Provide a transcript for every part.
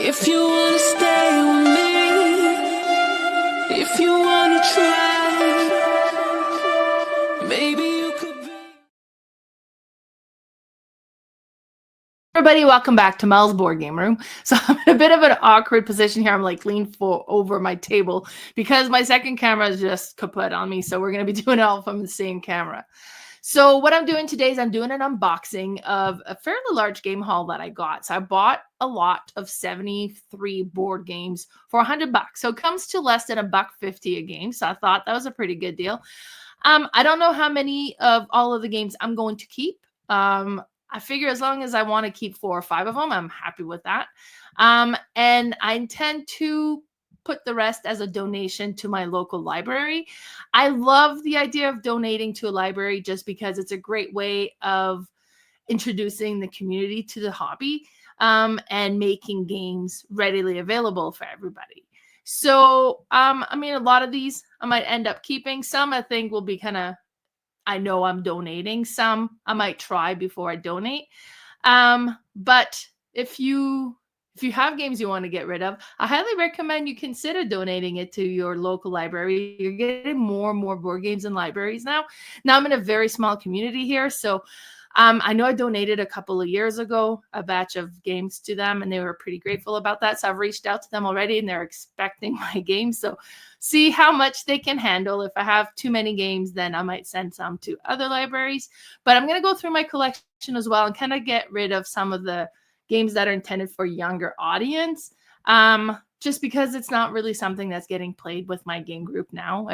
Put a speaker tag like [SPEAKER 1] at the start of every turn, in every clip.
[SPEAKER 1] If you wanna stay with me, if you wanna try, maybe you could be.
[SPEAKER 2] Everybody, welcome back to Mel's Board Game Room. So I'm in a bit of an awkward position here. I'm like leaned over my table because my second camera is just kaput on me. So we're going to be doing it all from the same camera. So what I'm doing today is I'm doing an unboxing of a fairly large game haul that I got. So I bought a lot of 73 board games for $100. So it comes to less than $1.50 a game. So I thought that was a pretty good deal. I don't know how many of all of the games I'm going to keep. I figure as long as I want to keep 4 or 5 of them, I'm happy with that. And I intend to put the rest as a donation to my local library. I love the idea of donating to a library just because it's a great way of introducing the community to the hobby, and making games readily available for everybody. So, I mean, a lot of these I might end up keeping. Some I think will be kind of, I know I'm donating. Some I might try before I donate. But if you have games you want to get rid of, I highly recommend you consider donating it to your local library. You're getting more and more board games in libraries now. Now I'm in a very small community here, so I know I donated a couple of years ago a batch of games to them, and they were pretty grateful about that. So I've reached out to them already, and they're expecting my games. So see how much they can handle. If I have too many games, then I might send some to other libraries. But I'm going to go through my collection as well and kind of get rid of some of the games that are intended for younger audience, just because it's not really something that's getting played with my game group now.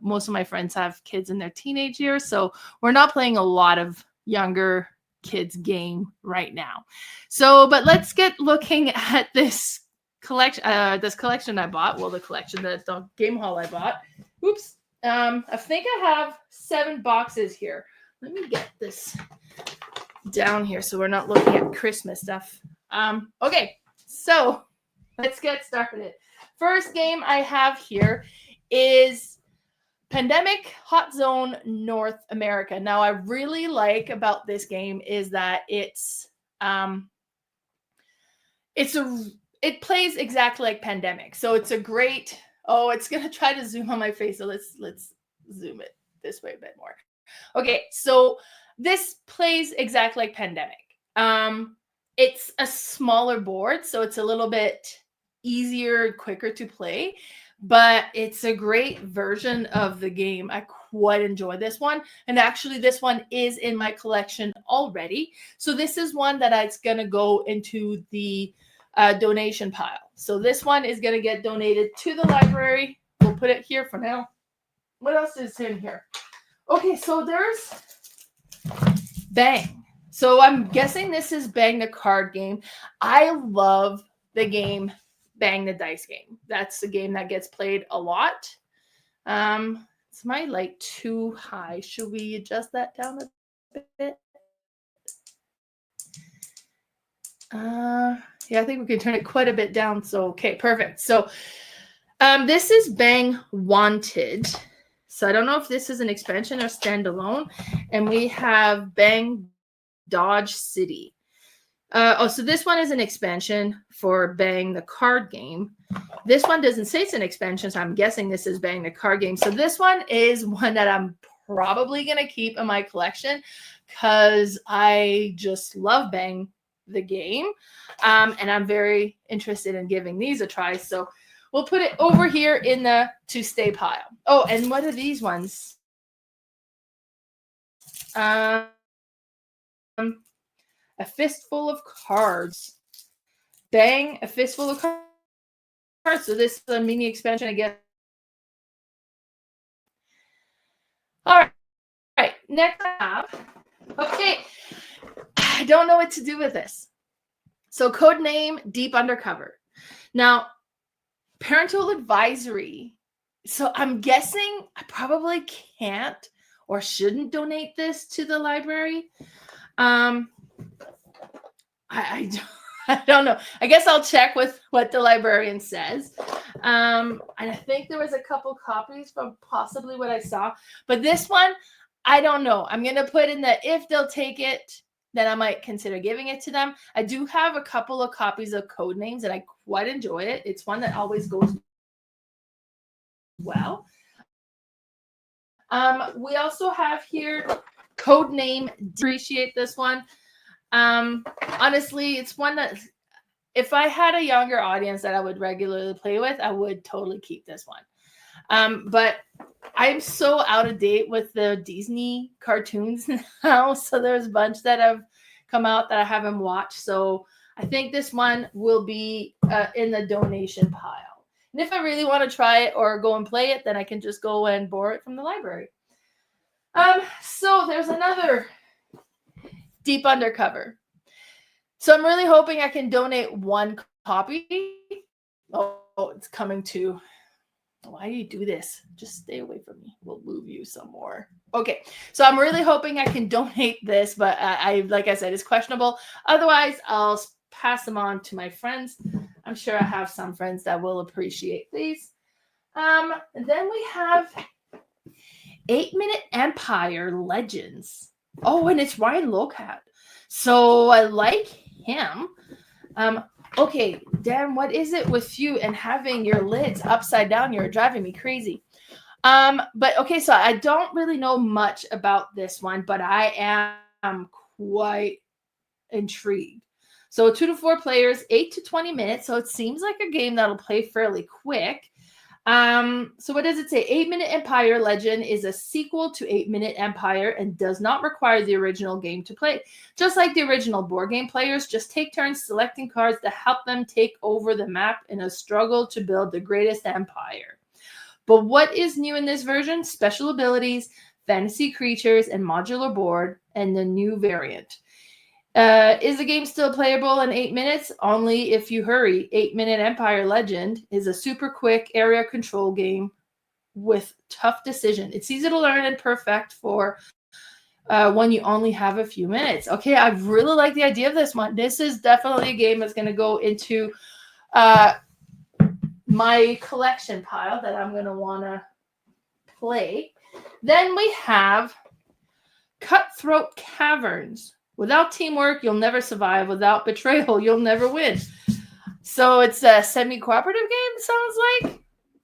[SPEAKER 2] Most of my friends have kids in their teenage years, so we're not playing a lot of younger kids game right now. So, but let's get looking at this collection I bought. Well, the game haul I bought. Oops. I think I have 7 boxes here. Let me get this down here so we're not looking at Christmas stuff. Okay, so let's get started. First game I have here is Pandemic Hot Zone North America. Now, I really like about this game is that it plays exactly like Pandemic. So it's a great. Oh, it's gonna try to zoom on my face. So let's zoom it this way a bit more. Okay, so this plays exactly like Pandemic. It's a smaller board, so it's a little bit easier, quicker to play, but it's a great version of the game. I quite enjoy this one, and actually this one is in my collection already. So this is one that it's going to go into the donation pile. So this one is going to get donated to the library. We'll put it here for now. What else is in here? Okay, so there's Bang. So I'm guessing this is Bang the card game. I love the game Bang the dice game. That's the game that gets played a lot. It's my light too high. Should we adjust that down a bit? Yeah, I think we can turn it quite a bit down. So, okay, perfect. So this is Bang Wanted. So I don't know if this is an expansion or standalone. And we have Bang Dodge City. So this one is an expansion for Bang the card game. This one doesn't say it's an expansion, so I'm guessing this is Bang the card game. So this one is one that I'm probably going to keep in my collection because I just love Bang the game. And I'm very interested in giving these a try. So we'll put it over here in the to stay pile. Oh, and what are these ones? A Fistful of Cards. Bang, A Fistful of Cards. So this is a mini expansion, I guess. All right. Next up. Okay. I don't know what to do with this. So Codename Deep Undercover. Now, parental advisory. So I'm guessing I probably can't or shouldn't donate this to the library. I don't know. I guess I'll check with what the librarian says. And I think there was a couple copies from possibly what I saw. But this one, I don't know. I'm going to put in the if they'll take it, then I might consider giving it to them. I do have a couple of copies of Codenames and I quite enjoy it. It's one that always goes well. We also have here Codename. Appreciate this one. Honestly, it's one that if I had a younger audience that I would regularly play with, I would totally keep this one. But I'm so out of date with the Disney cartoons now. So there's a bunch that have come out that I haven't watched. So I think this one will be in the donation pile. And if I really want to try it or go and play it, then I can just go and borrow it from the library. So there's another Deep Undercover. So I'm really hoping I can donate one copy. Oh, it's coming to. Why do you do this? Just stay away from me. We'll move you some more. Okay, so I'm really hoping I can donate this, but I like I said, it's questionable. Otherwise, I'll pass them on to my friends. I'm sure I have some friends that will appreciate these. Then we have 8-Minute Empire Legends. Oh, and it's Ryan Locat. So I like him. Okay, Dan, what is it with you and having your lids upside down? You're driving me crazy. But okay, so I don't really know much about this one, but I am quite intrigued. So 2 to 4 players, 8 to 20 minutes. So it seems like a game that'll play fairly quick. So what does it say? 8-Minute Empire Legend is a sequel to 8-Minute Empire and does not require the original game to play. Just like the original board game, players just take turns selecting cards to help them take over the map in a struggle to build the greatest empire. But what is new in this version? Special abilities, fantasy creatures, and modular board, and the new variant. Is the game still playable in 8 minutes? Only if you hurry. 8-Minute Empire Legend is a super quick area control game with tough decision. It's easy to learn and perfect for when you only have a few minutes. Okay, I really like the idea of this one. This is definitely a game that's going to go into my collection pile that I'm going to want to play. Then we have Cutthroat Caverns. Without teamwork, you'll never survive. Without betrayal, you'll never win. So it's a semi-cooperative game, sounds like.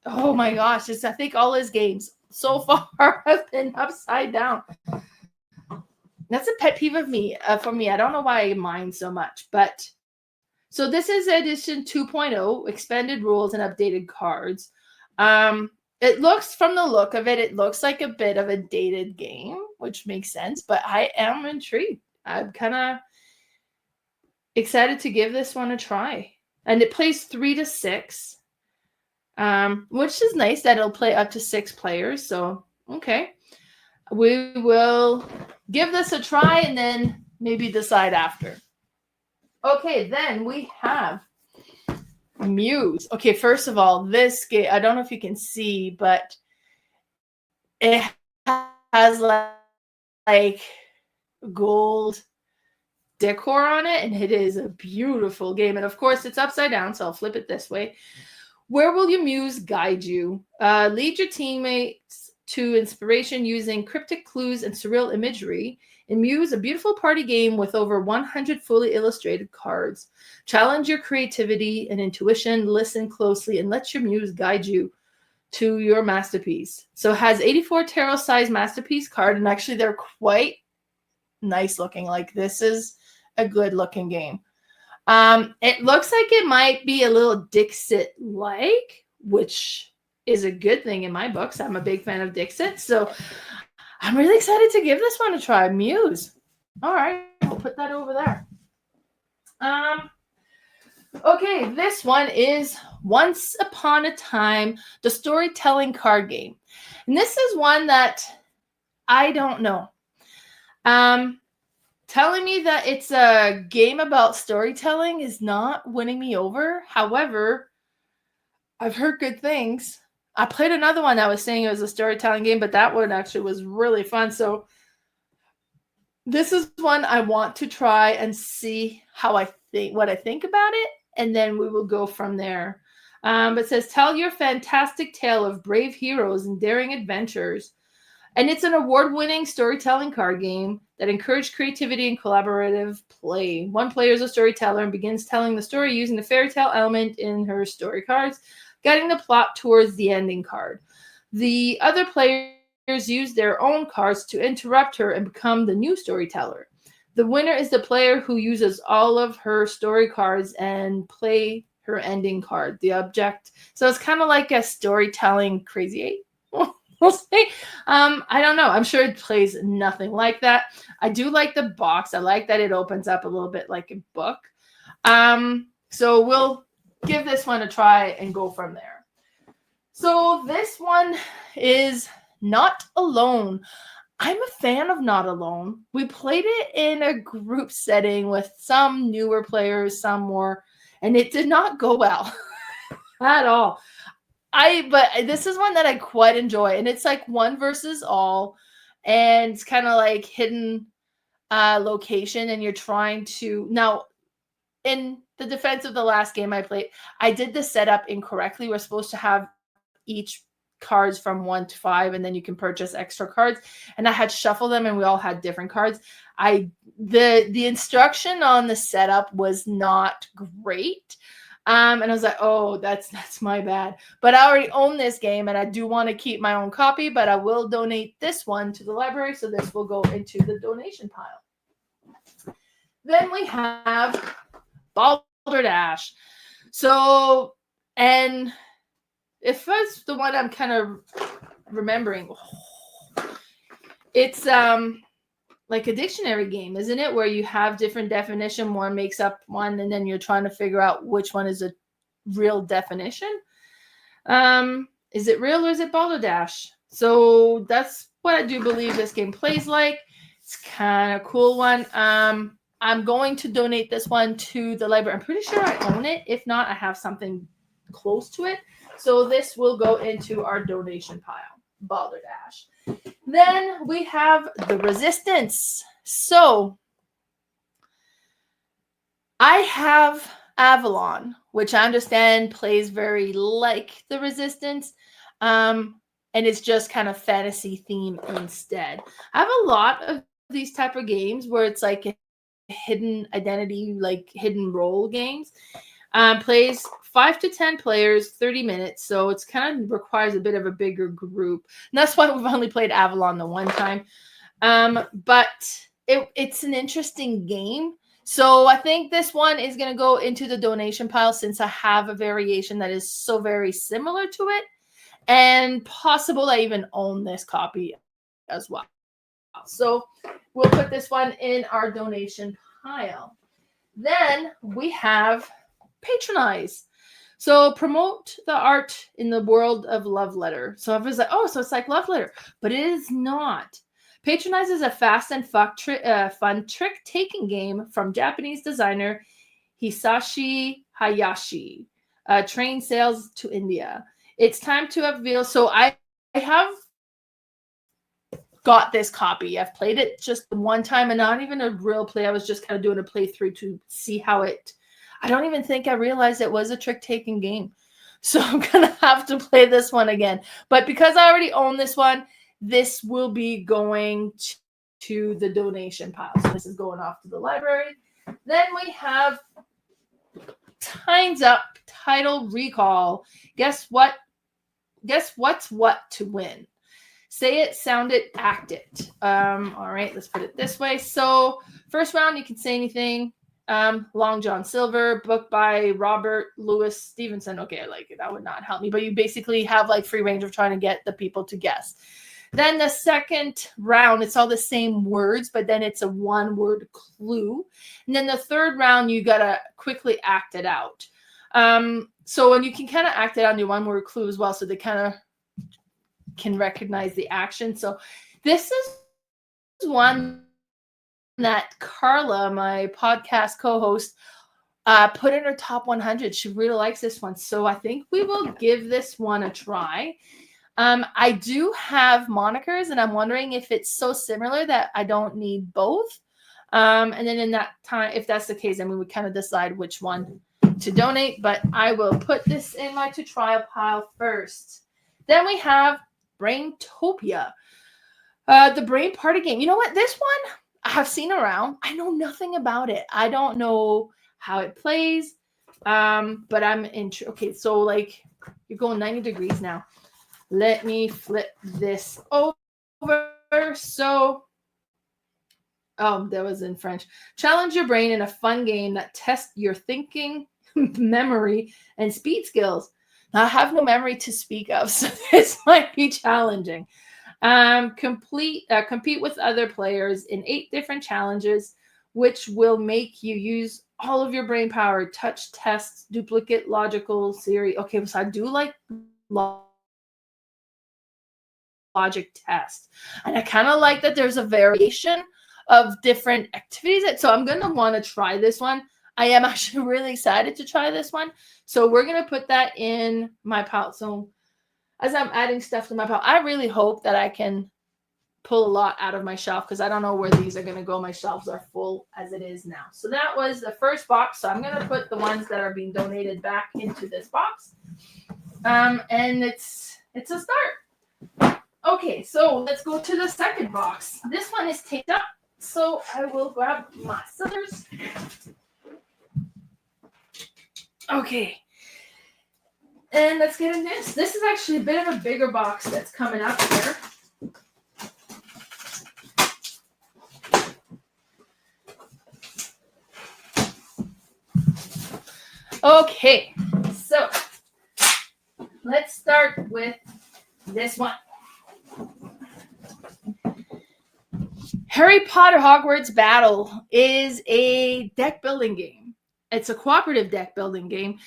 [SPEAKER 2] Oh my gosh, I think all his games so far have been upside down. That's a pet peeve of me for me. I don't know why I mind so much, but so this is edition 2.0, expanded rules and updated cards. It looks, from the look of it, it looks like a bit of a dated game, which makes sense, but I am intrigued. I'm kind of excited to give this one a try. And it plays 3 to 6, which is nice that it'll play up to 6 players. So, okay. We will give this a try and then maybe decide after. Okay, then we have Muse. Okay, first of all, this game, I don't know if you can see, but it has like gold decor on it, and it is a beautiful game. And of course, it's upside down, so I'll flip it this way. Where will your muse guide you? Lead your teammates to inspiration using cryptic clues and surreal imagery. In Muse, a beautiful party game with over 100 fully illustrated cards. Challenge your creativity and intuition, listen closely, and let your muse guide you to your masterpiece. So it has 84 tarot-sized masterpiece card, and actually they're quite nice looking. Like, this is a good looking game. It looks like it might be a little Dixit-like, which is a good thing in my books. I'm a big fan of Dixit, so I'm really excited to give this one a try. Muse. All right, I'll put that over there. Okay, this one is Once Upon a Time, the storytelling card game. And this is one that I don't know. Telling me that it's a game about storytelling is not winning me over. However, I've heard good things. I played another one that was saying it was a storytelling game, but that one actually was really fun. So this is one I want to try and see how I think, what I think about it, and then we will go from there. It says, tell your fantastic tale of brave heroes and daring adventures. And it's an award-winning storytelling card game that encourages creativity and collaborative play. One player is a storyteller and begins telling the story using the fairy tale element in her story cards, guiding the plot towards the ending card. The other players use their own cards to interrupt her and become the new storyteller. The winner is the player who uses all of her story cards and play her ending card. The object. So it's kind of like a storytelling Crazy Eight. We'll say. I don't know. I'm sure it plays nothing like that. I do like the box. I like that it opens up a little bit like a book. So we'll give this one a try and go from there. So this one is Not Alone. I'm a fan of Not Alone. We played it in a group setting with some newer players, some more, and it did not go well at all. But this is one that I quite enjoy, and it's like one versus all, and it's kind of like hidden location, and you're trying to now. In the defense of the last game I played, I did the setup incorrectly. We're supposed to have each cards from 1 to 5, and then you can purchase extra cards. And I had shuffled them, and we all had different cards. The instruction on the setup was not great. And I was like, oh, that's my bad. But I already own this game, and I do want to keep my own copy, but I will donate this one to the library, so this will go into the donation pile. Then we have Balderdash. So, and if it's the one I'm kind of remembering, it's like a dictionary game, isn't it? Where you have different definition, one makes up one, and then you're trying to figure out which one is a real definition. Is it real or is it Balderdash? So that's what I do believe this game plays like. It's kind of cool one. I'm going to donate this one to the library. I'm pretty sure I own it. If not, I have something close to it. So this will go into our donation pile. Balderdash. Then we have the Resistance. So I have Avalon, which I understand plays very like the Resistance. And it's just kind of fantasy theme instead. I have a lot of these type of games where it's like a hidden identity, like hidden role games. Plays 5 to 10 players, 30 minutes. So it's kind of requires a bit of a bigger group. And that's why we've only played Avalon the one time. But it's an interesting game. So I think this one is going to go into the donation pile since I have a variation that is so very similar to it. And possible I even own this copy as well. So we'll put this one in our donation pile. Then we have Patronize. So promote the art in the world of Love Letter. So everyone's like, oh, so it's like Love Letter. But it is not. Patronize is a fast and fun trick-taking game from Japanese designer Hisashi Hayashi. Train sales to India. It's time to unveil. So I have got this copy. I've played it just one time and not even a real play. I was just kind of doing a playthrough to see how it. I don't even think I realized it was a trick-taking game. So I'm going to have to play this one again. But because I already own this one, this will be going to the donation pile. So this is going off to the library. Then we have Time's Up Title Recall. Guess what? Guess what's what to win? Say it, sound it, act it. All right, let's put it this way. So first round, you can say anything. Long John Silver, book by Robert Louis Stevenson. Okay, I like it. That would not help me. But you basically have like free range of trying to get the people to guess. Then the second round, it's all the same words, but then it's a one-word clue. And then the third round, you got to quickly act it out. So when you can kind of act it out in your one-word clue as well, so they kind of can recognize the action. So this is one that Carla, my podcast co-host, put in her top 100. She really likes this one. So I think we will give this one a try. I do have monikers, and I'm wondering if it's so similar that I don't need both. And then in that time, if that's the case, then we would kind of decide which one to donate. But I will put this in my to-try pile first. Then we have Braintopia. The brain party game. You know what? This one I have seen around. I know nothing about it. I don't know how it plays. But I'm okay. So like you're going 90 degrees now. Let me flip this over. So, that was in French. Challenge your brain in a fun game that tests your thinking, memory, and speed skills. Now, I have no memory to speak of, so this might be challenging. Compete with other players in 8 different challenges, which will make you use all of your brain power. Touch tests, duplicate, logical, series. Okay, so I do like logic test, and I kind of like that there's a variation of different activities. So I'm gonna want to try this one. I am actually really excited to try this one. So we're gonna put that in my pile. So as I'm adding stuff to my pile, I really hope that I can pull a lot out of my shelf because I don't know where these are going to go. My shelves are full as it is now. So that was the first box. So I'm going to put the ones that are being donated back into this box. And it's a start. Okay, so let's go to the second box. This one is taped up. So I will grab my scissors. Okay. And let's get in this. This is actually a bit of a bigger box that's coming up here. Okay, so let's start with this one. Harry Potter Hogwarts Battle is a deck building game. It's a cooperative deck building game.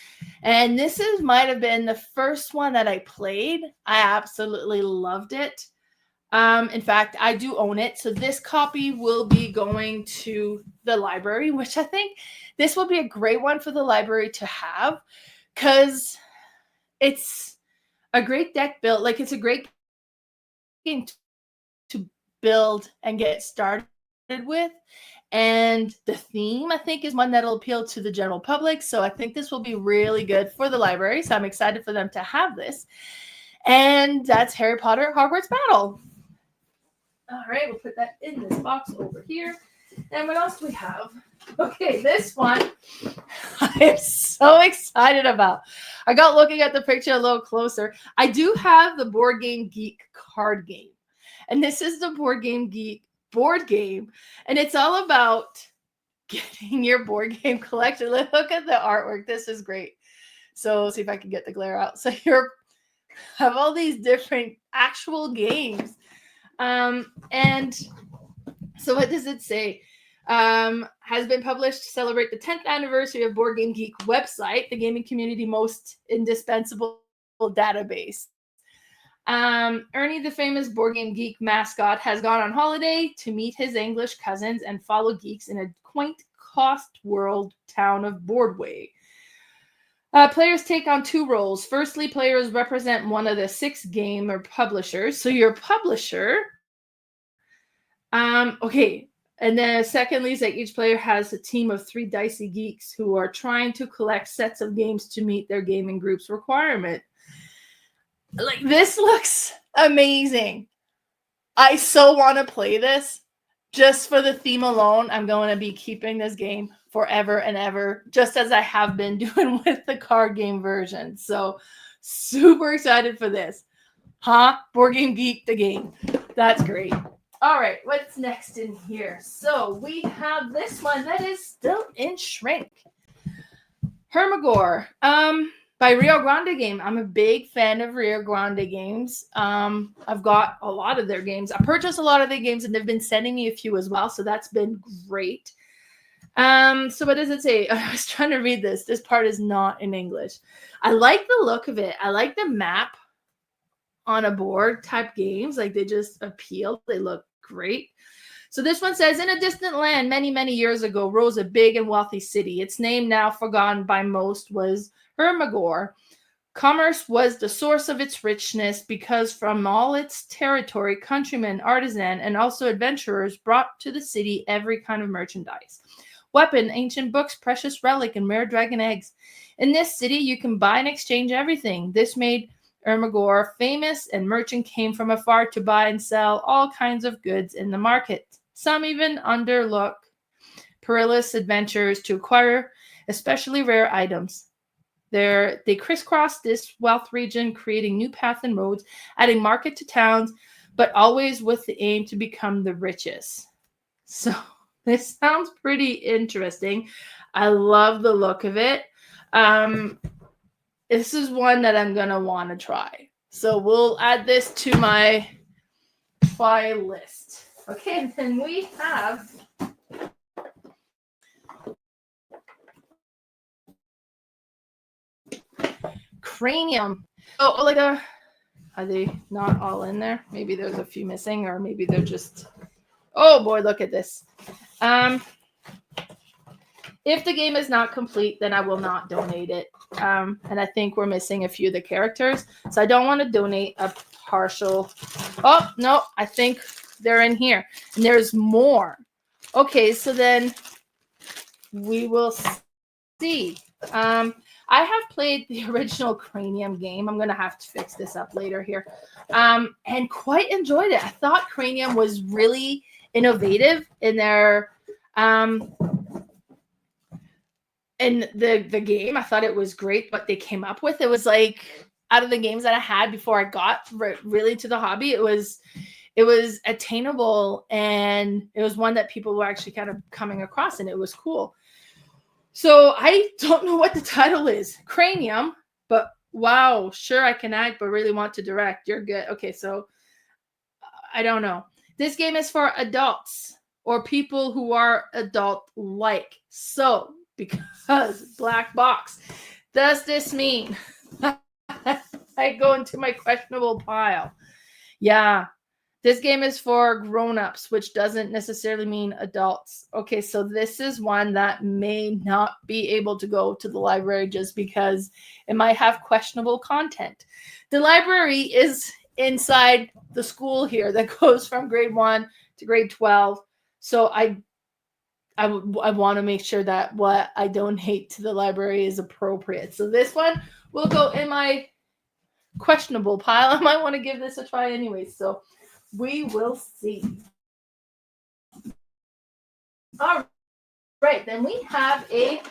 [SPEAKER 2] And this might have been the first one that I played. I absolutely loved it. In fact, I do own it. So this copy will be going to the library, which I think this will be a great one for the library to have because it's a great deck build. Like it's a great game to build and get started with. And the theme, I think, is one that'll appeal to the general public. So I think this will be really good for the library. So I'm excited for them to have this. And that's Harry Potter Hogwarts Battle. All right, we'll put that in this box over here. And what else do we have? Okay, this one I am so excited about. I got looking at the picture a little closer. I do have the Board Game Geek card game. And this is the Board Game Geek board game. And it's all about getting your board game collection. Look at the artwork. This is great. So let's see if I can get the glare out. So you have all these different actual games. And so what does it say? Has been published to celebrate the 10th anniversary of Board Game Geek website, the gaming community most indispensable database. Ernie, the famous Board Game Geek mascot, has gone on holiday to meet his English cousins and follow geeks in a quaint cost world town of Boardway. Players take on 2 roles. Firstly, players represent one of the 6 game or publishers. So your publisher. Okay. And then secondly, is that each player has a team of 3 dicey geeks who are trying to collect sets of games to meet their gaming group's requirement. Like, this looks amazing. I so want to play this. Just for the theme alone, I'm going to be keeping this game forever and ever, just as I have been doing with the card game version. So, super excited for this. Board Game Geek, the game. That's great. All right, what's next in here? So, we have this one that is still in shrink. Hermagor. By Rio Grande Game. I'm a big fan of Rio Grande Games. I've got a lot of their games. I purchased a lot of their games, and they've been sending me a few as well, so that's been great. So what does it say? I was trying to read this. This part is not in English. I like the look of it. I like the map on a board type games. Like, they just appeal. They look great. So this one says, in a distant land many, many years ago rose a big and wealthy city. Its name, now forgotten by most, was Hermagor. Commerce was the source of its richness because from all its territory, countrymen, artisan, and also adventurers brought to the city every kind of merchandise. Weapon, ancient books, precious relic, and rare dragon eggs. In this city, you can buy and exchange everything. This made Ermagor, famous and merchant, came from afar to buy and sell all kinds of goods in the market. Some even undertook perilous adventures to acquire especially rare items. They crisscrossed this wealth region, creating new paths and roads, adding market to towns, but always with the aim to become the richest. So this sounds pretty interesting. I love the look of it. This is one that I'm going to want to try. So we'll add this to my try list. Okay, and then we have Cranium. Oh, like are they not all in there? Maybe there's a few missing, or maybe they're just, oh boy, look at this. If the game is not complete, then I will not donate it. And I think we're missing a few of the characters. So I don't want to donate a partial. Oh, no, I think they're in here. And there's more. Okay, so then we will see. I have played the original Cranium game. I'm going to have to fix this up later here. And quite enjoyed it. I thought Cranium was really innovative in their in the game. I thought it was great what they came up with. It was like out of the games that I had before I got really to the hobby, it was attainable, and it was one that people were actually kind of coming across, and it was cool. So I don't know what the title is. Cranium, but wow, sure I can act, but really want to direct. You're good. Okay, so I don't know. This game is for adults or people who are adult-like. So because black box, does this mean I go into my questionable pile? Yeah, this game is for grown-ups, which doesn't necessarily mean adults. Okay, so this is one that may not be able to go to the library just because it might have questionable content. The library is inside the school here that goes from grade 1 to grade 12. So I want to make sure that what I donate to the library is appropriate. So this one will go in my questionable pile. I might want to give this a try anyway. So we will see. All right, then we have a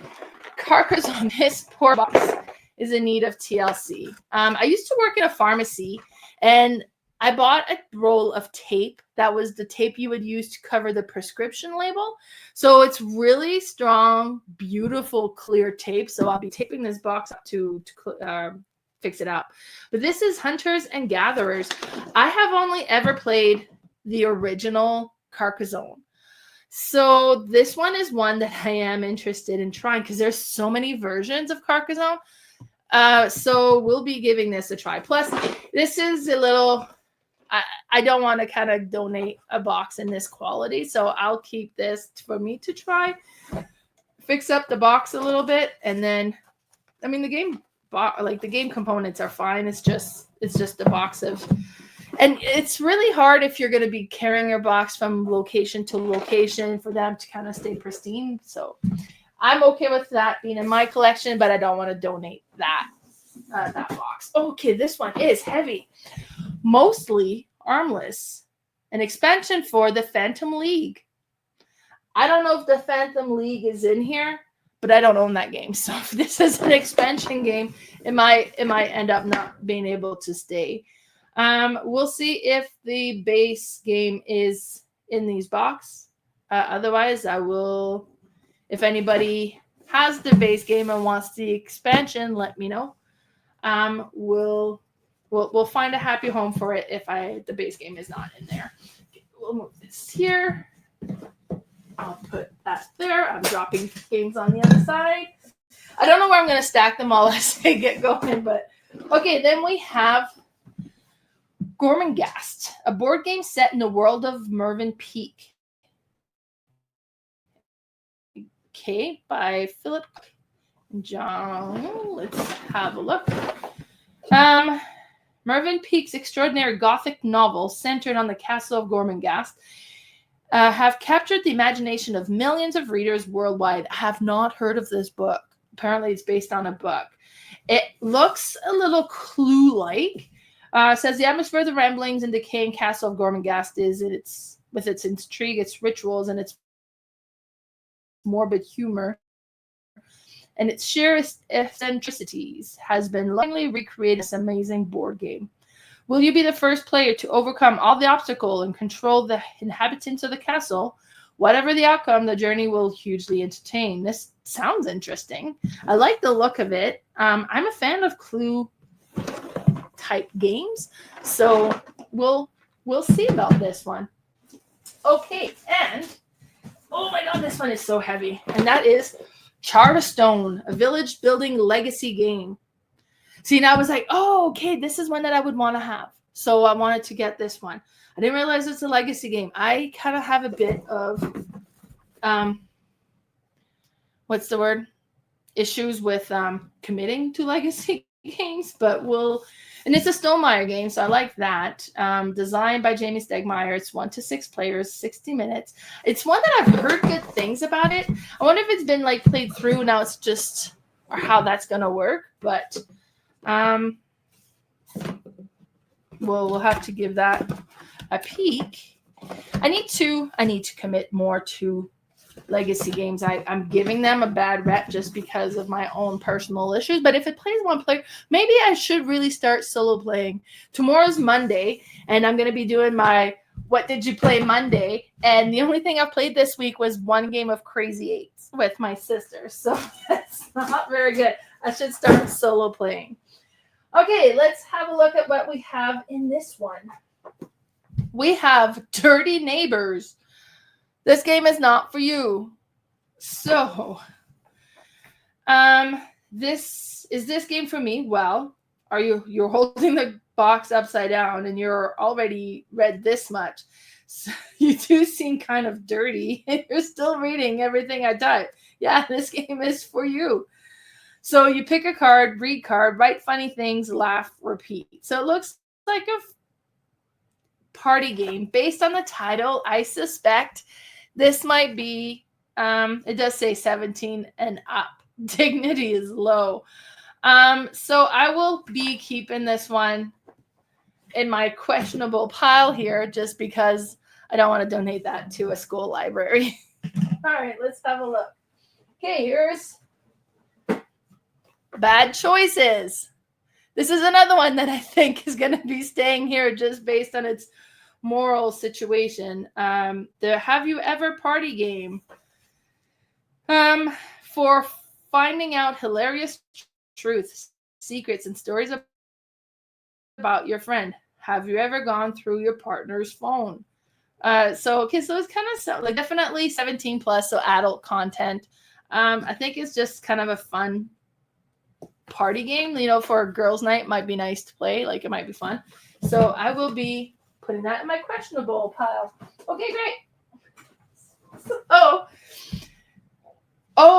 [SPEAKER 2] Carcassonne. This poor box is in need of TLC. I used to work in a pharmacy, and I bought a roll of tape. That was the tape you would use to cover the prescription label. So it's really strong, beautiful, clear tape. So I'll be taping this box up to fix it up. But this is Hunters and Gatherers. I have only ever played the original Carcassonne. So this one is one that I am interested in trying because there's so many versions of Carcassonne. So we'll be giving this a try. Plus, this is a little... I don't want to kind of donate a box in this quality, so I'll keep this for me to try, fix up the box a little bit, and then, I mean, the game components are fine. It's just a box of, and it's really hard if you're going to be carrying your box from location to location for them to kind of stay pristine. So I'm okay with that being in my collection, but I don't want to donate that box. Okay, this one is heavy. Mostly Armless, an expansion for the Phantom League. I don't know if the Phantom League is in here, but I don't own that game. So if this is an expansion game, it might end up not being able to stay. We'll see if the base game is in these box. Otherwise, I will, if anybody has the base game and wants the expansion, let me know. We'll find a happy home for it if the base game is not in there. Okay, we'll move this here. I'll put that there. I'm dropping games on the other side. I don't know where I'm going to stack them all as they get going, but okay. Then we have Gormenghast, a board game set in the world of Mervyn Peake. Okay, by Philip and John. Let's have a look. Mervyn Peake's extraordinary Gothic novel, centered on the castle of Gormenghast, have captured the imagination of millions of readers worldwide. I have not heard of this book. Apparently, it's based on a book. It looks a little Clue-like. Says the atmosphere of the ramblings and decaying castle of Gormenghast is with its intrigue, its rituals, and its morbid humor, and its sheer eccentricities has been lovingly recreated this amazing board game. Will you be the first player to overcome all the obstacles and control the inhabitants of the castle? Whatever the outcome, the journey will hugely entertain. This sounds interesting. I like the look of it. I'm a fan of Clue type games, so we'll see about this one. Okay, and oh my god, this one is so heavy, and that is Charterstone, a village building legacy game. See, now I was like, oh, okay, this is one that I would want to have. So I wanted to get this one. I didn't realize it's a legacy game. I kind of have a bit of, what's the word? Issues with committing to legacy games, but and it's a Stonemaier game, so I like that. Designed by Jamie Stegmaier. It's 1 to 6 players, 60 minutes. It's one that I've heard good things about it. I wonder if it's been like played through. Now it's just, or how that's going to work, but we'll have to give that a peek. I need to commit more to legacy games. I'm giving them a bad rep just because of my own personal issues. But if it plays one player, maybe I should really start solo playing. Tomorrow's Monday, and I'm going to be doing my What Did You Play Monday. And the only thing I've played this week was one game of Crazy Eights with my sister. So that's not very good. I should start solo playing. Okay, let's have a look at what we have in this one. We have Dirty Neighbors. This game is not for you. So, this game for me? Well, you're holding the box upside down and you're already read this much. So you do seem kind of dirty and you're still reading everything I type. Yeah, this game is for you. So you pick a card, read card, write funny things, laugh, repeat. So it looks like a party game. Based on the title, I suspect this might be, it does say 17 and up. Dignity is low. So I will be keeping this one in my questionable pile here just because I don't want to donate that to a school library. All right, let's have a look. Okay, here's Bad Choices. This is another one that I think is going to be staying here just based on its moral situation. The Have You Ever Party game. For finding out hilarious truths, secrets, and stories about your friend. Have you ever gone through your partner's phone? So it's kind of like definitely 17 plus, so adult content. I think it's just kind of a fun party game, for a girls' night. Might be nice to play, like it might be fun. So I will be putting that in my questionable pile. Okay, great.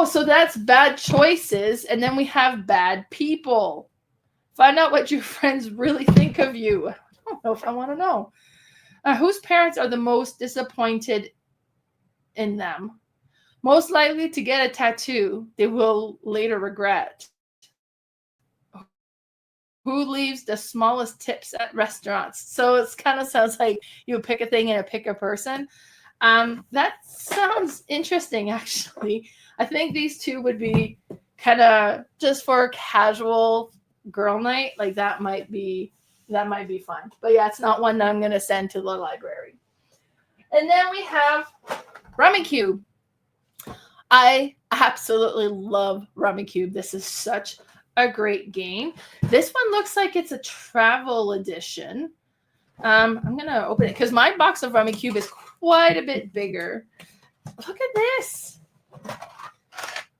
[SPEAKER 2] So that's Bad Choices, and then we have Bad People. Find out what your friends really think of you. I don't know if I want to know. Whose parents are the most disappointed in them? Most likely to get a tattoo they will later regret. Who leaves the smallest tips at restaurants? So it kind of sounds like you pick a thing and pick a person. That sounds interesting, actually. I think these two would be kind of just for a casual girl night. Like that might be fun. But yeah, it's not one that I'm going to send to the library. And then we have Rummikub. I absolutely love Rummikub. This is such a great game. This one looks like it's a travel edition. I'm going to open it because my box of Rummikub is quite a bit bigger. Look at this.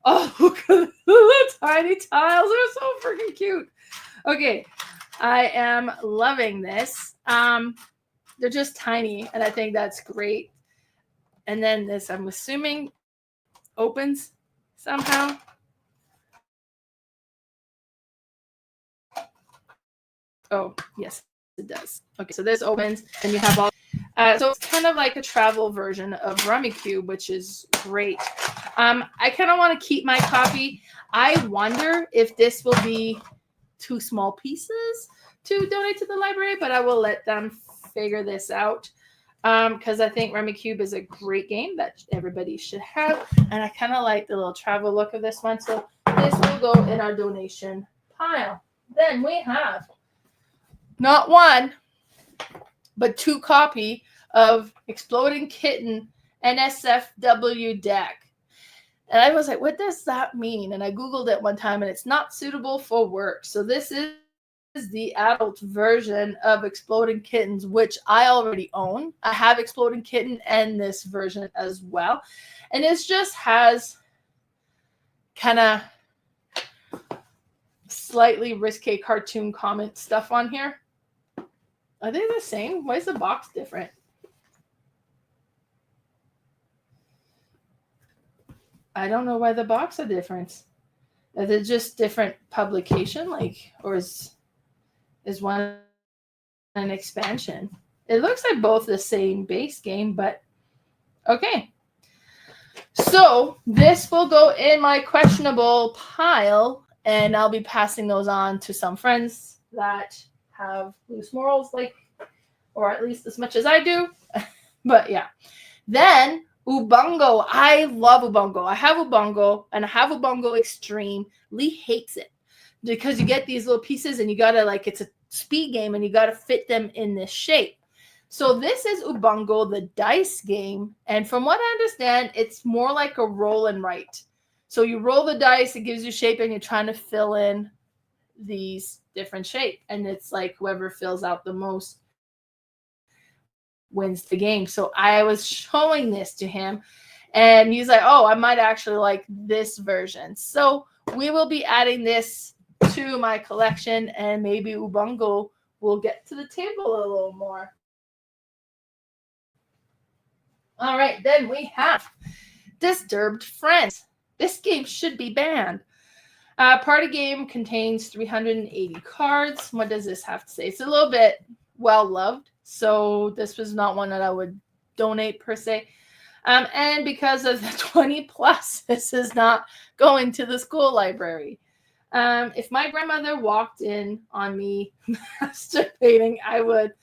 [SPEAKER 2] Oh, look at the tiny tiles. They're so freaking cute. Okay, I am loving this. They're just tiny, and I think that's great. And then this, I'm assuming, opens somehow. Oh, yes, it does. Okay, so this opens, and you have all. So it's kind of like a travel version of Rummikub, which is great. I kind of want to keep my copy. I wonder if this will be too small pieces to donate to the library, but I will let them figure this out. Because I think Rummikub is a great game that everybody should have. And I kind of like the little travel look of this one. So this will go in our donation pile. Then we have not one, but 2 copy of Exploding Kitten NSFW deck. And I was like, what does that mean? And I Googled it one time, and it's not suitable for work. So this is the adult version of Exploding Kittens, which I already own. I have Exploding Kitten and this version as well. And it just has kind of slightly risque cartoon comment stuff on here. Are they the same? Why is the box different? I don't know why the box is different. Is it just different publication? Or is one an expansion? It looks like both the same base game, but okay. So this will go in my questionable pile, and I'll be passing those on to some friends that have loose morals, or at least as much as I do. But yeah. Then Ubongo. I love Ubongo. I have Ubongo, and I have Ubongo Extreme. Lee hates it because you get these little pieces, and you gotta it's a speed game, and you gotta fit them in this shape. So this is Ubongo, the dice game, and from what I understand, it's more like a roll and write. So you roll the dice, it gives you shape, and you're trying to fill in these different shape, and it's like whoever fills out the most wins the game. So I was showing this to him, and he's like, oh, I might actually like this version. So we will be adding this to my collection, and maybe Ubongo will get to the table a little more. All right, then we have Disturbed Friends. This game should be banned. Party game contains 380 cards. What does this have to say? It's a little bit well-loved, so this was not one that I would donate per se. And because of the 20 plus, this is not going to the school library. If my grandmother walked in on me masturbating, I would.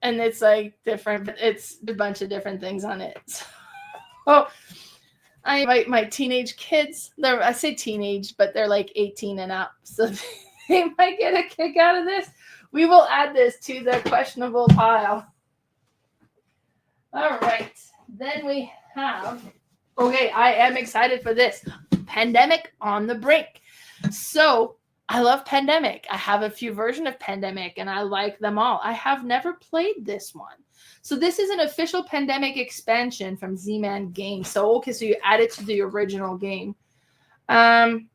[SPEAKER 2] And it's different, but it's a bunch of different things on it. So I invite my teenage kids. I say teenage, but they're 18 and up. So they might get a kick out of this. We will add this to the questionable pile. All right. Then we have, okay, I am excited for this. Pandemic on the Brink. So I love Pandemic. I have a few versions of Pandemic, and I like them all. I have never played this one. So this is an official Pandemic expansion from Z-Man Games. So, okay, so you add it to the original game. You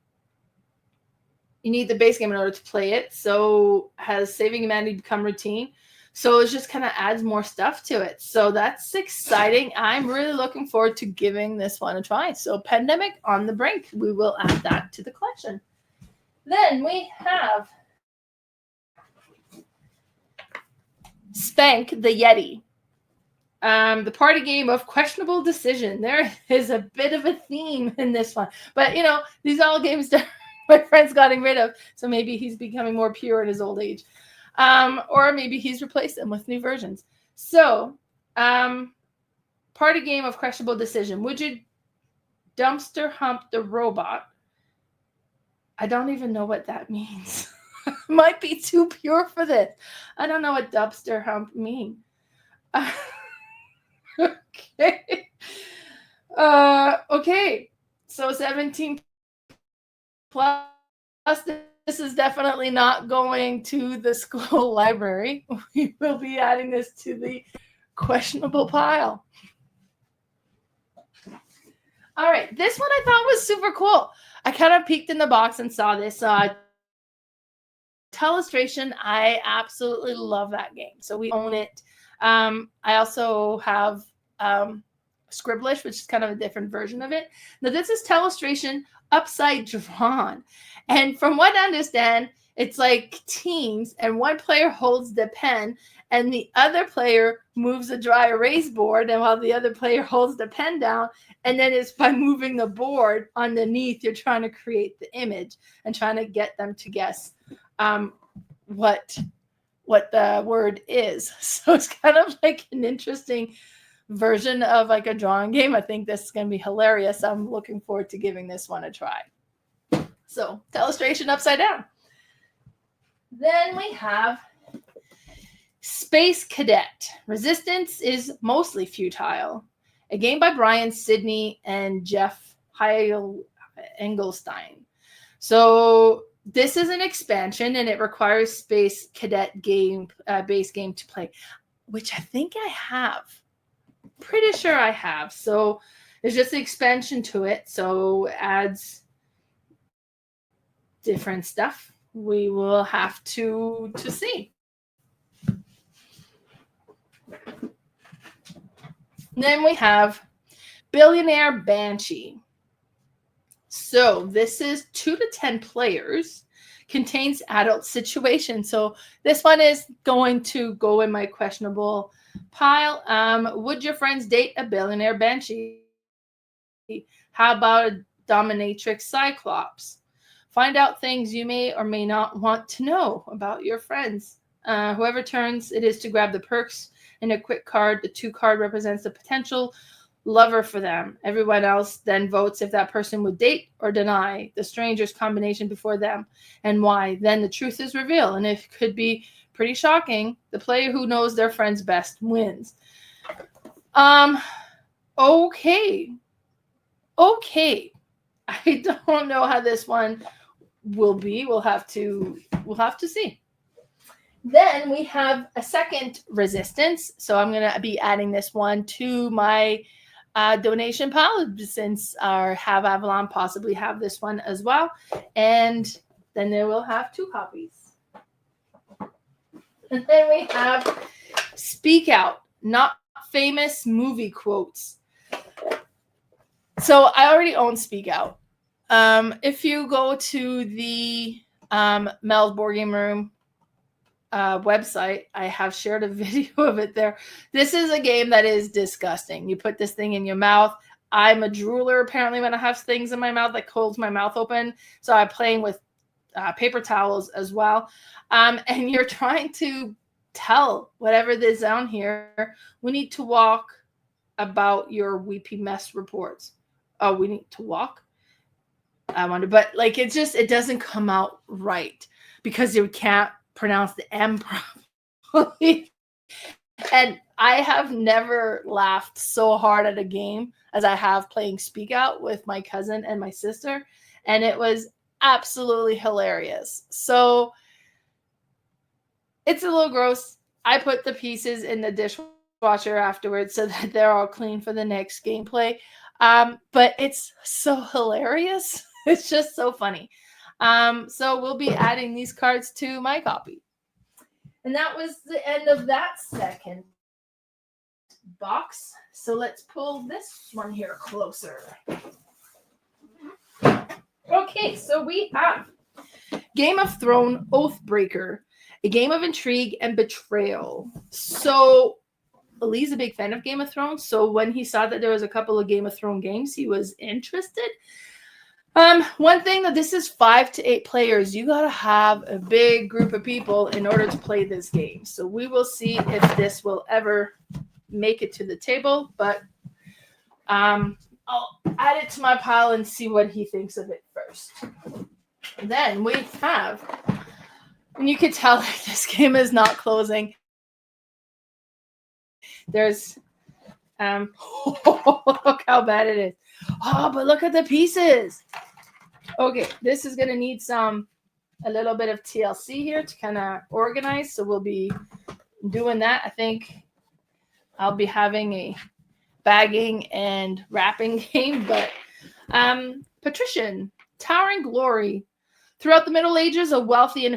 [SPEAKER 2] need the base game in order to play it. So has Saving Humanity become routine? So it just kind of adds more stuff to it. So that's exciting. I'm really looking forward to giving this one a try. So Pandemic on the Brink. We will add that to the collection. Then we have Spank the Yeti. The party game of questionable decision. There is a bit of a theme in this one. But, these are all games that my friend's gotten rid of. So maybe he's becoming more pure in his old age. Or maybe he's replaced them with new versions. So, party game of questionable decision. Would you dumpster hump the robot? I don't even know what that means. Might be too pure for this. I don't know what dumpster hump means. Okay. Okay. So 17 plus. This is definitely not going to the school library. We will be adding this to the questionable pile. All right. This one I thought was super cool. I kind of peeked in the box and saw this. Telestration. I absolutely love that game. So we own it. I also have Scribblish, which is kind of a different version of it. Now, this is Telestration upside drawn. And from what I understand, it's like teams, and one player holds the pen, and the other player moves a dry erase board, and while the other player holds the pen down, and then it's by moving the board underneath, you're trying to create the image and trying to get them to guess what the word is. So it's kind of like an interesting version of like a drawing game. I think this is going to be hilarious. I'm looking forward to giving this one a try. So, Telestration Upside Down. Then we have Space Cadet. Resistance is mostly futile. A game by Brian Sidney and Jeff Engelstein. So this is an expansion, and it requires Space Cadet game base game to play, which I think I have. Pretty sure I have. So there's just an expansion to it. So it adds different stuff. We will have to see. Then we have Billionaire Banshee. So this is 2 to 10 players, contains adult situations. So this one is going to go in my questionable pile. Would your friends date a billionaire banshee? How about a dominatrix cyclops? Find out things you may or may not want to know about your friends. Whoever turns it is to grab the perks in a quick card. The 2 card represents the potential lover for them. Everyone else then votes if that person would date or deny the stranger's combination before them and why. Then the truth is revealed, and it could be pretty shocking. The player who knows their friends best wins. Okay. I don't know how this one will be. We'll have to see. Then we have a second resistance. So I'm going to be adding this one to my donation pile, since our Have Avalon possibly have this one as well. And then they will have 2 copies. And then we have Speak Out, Not Famous Movie Quotes. So I already own Speak Out. If you go to the Mel's Board Game Room website, I have shared a video of it there. This is a game that is disgusting. You put this thing in your mouth. I'm a drooler apparently when I have things in my mouth that holds my mouth open. So I'm playing with paper towels as well. And you're trying to tell whatever is down here. We need to walk about your weepy mess reports. Oh, we need to walk? I wonder, but like it doesn't come out right because you can't pronounce the M properly. And I have never laughed so hard at a game as I have playing Speak Out with my cousin and my sister, and it was absolutely hilarious. So it's a little gross. I put the pieces in the dishwasher afterwards so that they're all clean for the next gameplay. But it's so hilarious. It's just so funny. So we'll be adding these cards to my copy. And that was the end of that second box. So let's pull this one here closer. Okay, so we have Game of Thrones Oathbreaker, a game of intrigue and betrayal. So Lee's a big fan of Game of Thrones, so when he saw that there was a couple of Game of Thrones games, he was interested. One thing that this is 5 to 8 players. You gotta have a big group of people in order to play this game. So we will see if this will ever make it to the table, but I'll add it to my pile and see what he thinks of it first. And then we have, and you can tell this game is not closing. There's look how bad it is. Oh, but look at the pieces. Okay, this is gonna need a little bit of TLC here to kind of organize. So we'll be doing that. I think I'll be having a bagging and wrapping game, but Patrician, Towering Glory. Throughout the Middle Ages, a wealthy and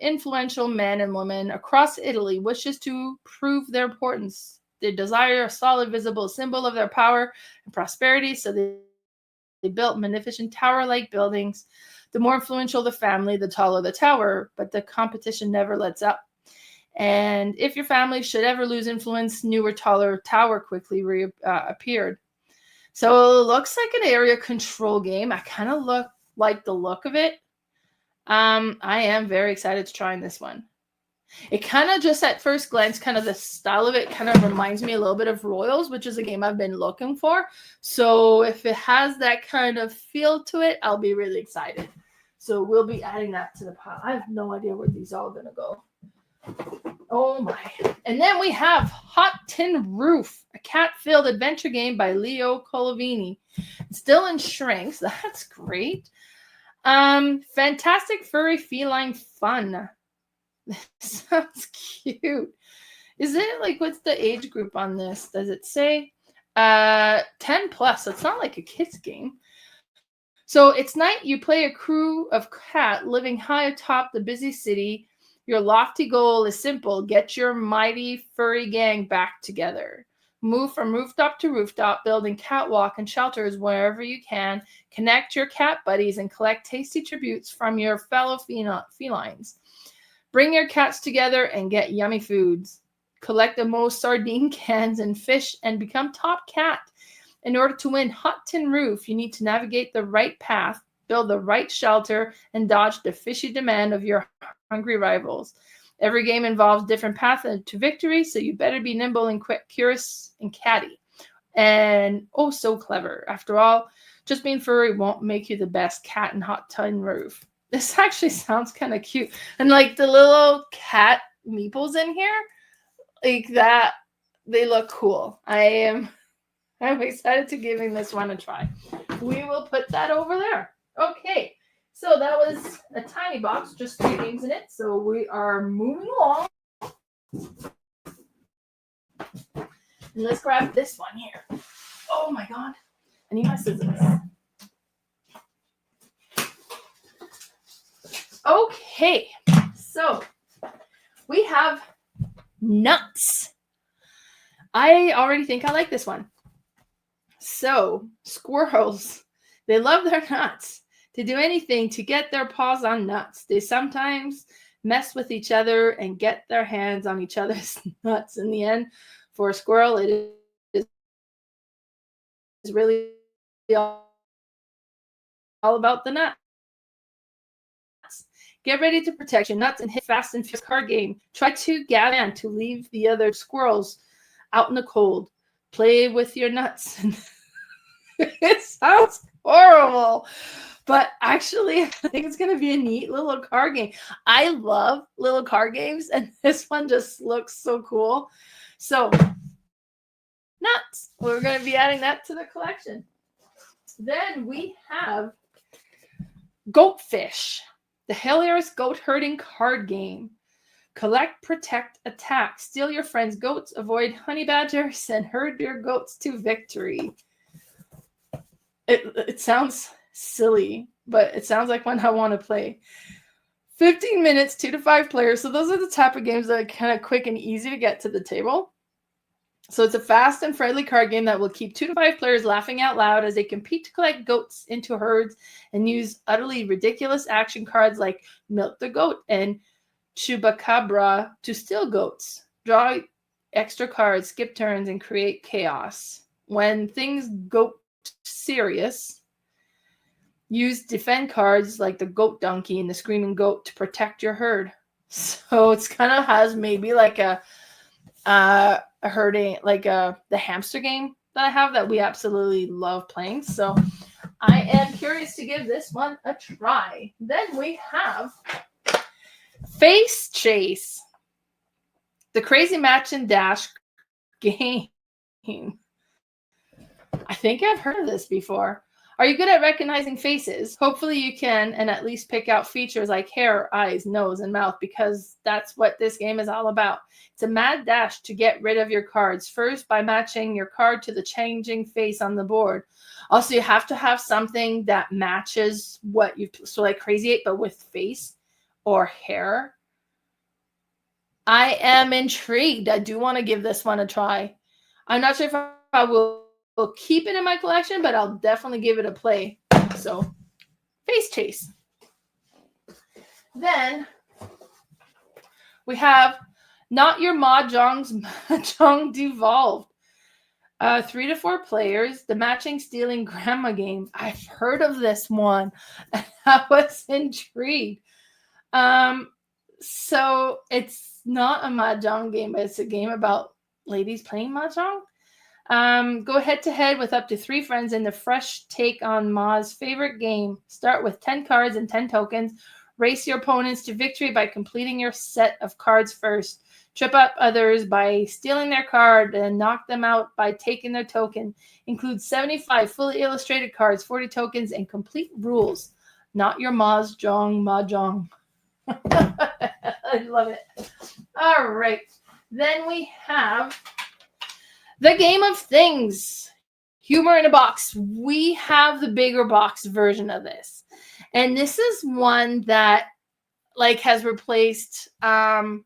[SPEAKER 2] influential man and woman across Italy wishes to prove their importance. They desire a solid, visible symbol of their power and prosperity, so they built magnificent tower-like buildings. The more influential the family, the taller the tower, but the competition never lets up. And if your family should ever lose influence, newer, taller tower quickly appeared. So it looks like an area control game. I kind of like the look of it. I am very excited to try this one. It kind of just at first glance, kind of the style of it kind of reminds me a little bit of Royals, which is a game I've been looking for. So if it has that kind of feel to it, I'll be really excited. So we'll be adding that to the pile. I have no idea where these all going to go. Oh my. And then we have Hot Tin Roof, a cat-filled adventure game by Leo Colovini. Still in shrinks. That's great. Fantastic furry feline fun. Sounds cute. Is it like, what's the age group on this? Does it say 10 plus? So it's not like a kids game. So it's night. You play a crew of cat living high atop the busy city. Your lofty goal is simple: get your mighty furry gang back together. Move from rooftop to rooftop, building catwalk and shelters wherever you can. Connect your cat buddies and collect tasty tributes from your fellow felines. Bring your cats together and get yummy foods. Collect the most sardine cans and fish and become top cat. In order to win Hot Tin Roof, you need to navigate the right path, build the right shelter, and dodge the fishy demand of your hungry rivals. Every game involves different paths to victory, so you better be nimble and quick, curious, and catty. And oh, so clever. After all, just being furry won't make you the best cat in Hot Tin Roof. This actually sounds kind of cute. And like the little cat meeples in here, like that, they look cool. I'm excited to giving this one a try. We will put that over there. Okay, so that was a tiny box, just 3 games in it. So we are moving along. And let's grab this one here. Oh my God. I need my scissors. Okay, so we have nuts. I already think I like this one. So, squirrels, they love their nuts. To do anything to get their paws on nuts. They sometimes mess with each other and get their hands on each other's nuts. In the end, for a squirrel, it is really all about the nuts. Get ready to protect your nuts and hit fast and furious card game. Try to gather to leave the other squirrels out in the cold. Play with your nuts. It sounds horrible, but actually, I think it's going to be a neat little card game. I love little card games, and this one just looks so cool. So, nuts. We're going to be adding that to the collection. Then we have Goatfish, the hilarious goat herding card game. Collect, protect, attack. Steal your friend's goats, avoid honey badgers, and herd your goats to victory. It sounds silly, but it sounds like one I want to play. 15 minutes, 2 to 5 players. So those are the type of games that are kind of quick and easy to get to the table. So it's a fast and friendly card game that will keep 2 to 5 players laughing out loud as they compete to collect goats into herds and use utterly ridiculous action cards like Milk the Goat and Chupacabra to steal goats. Draw extra cards, skip turns, and create chaos. When things go serious, use defend cards like the goat donkey and the screaming goat to protect your herd. So it's kind of has maybe like a herding, like the hamster game that I have that we absolutely love playing. So I am curious to give this one a try. Then we have Face Chase, the crazy match and dash game. I think I've heard of this before. Are you good at recognizing faces? Hopefully you can, and at least pick out features like hair, eyes, nose, and mouth, because that's what this game is all about. It's a mad dash to get rid of your cards. First, by matching your card to the changing face on the board. Also, you have to have something that matches what you, so like Crazy 8, but with face or hair. I am intrigued. I do want to give this one a try. I'm not sure if I will keep it in my collection, but I'll definitely give it a play. So, Face Chase. Then we have Not Your Mahjong's Mahjong Devolved. 3 to 4 players, the matching stealing grandma game. I've heard of this one, and I was intrigued. So it's not a mahjong game, but it's a game about ladies playing mahjong. Go head to head with up to 3 friends in the fresh take on Ma's favorite game. Start with 10 cards and 10 tokens. Race your opponents to victory by completing your set of cards first. Trip up others by stealing their card and knock them out by taking their token. Includes 75 fully illustrated cards, 40 tokens, and complete rules. Not Your Mahjong. I love it. All right. Then we have the Game of Things. Humor in a Box. We have the bigger box version of this. And this is one that has replaced I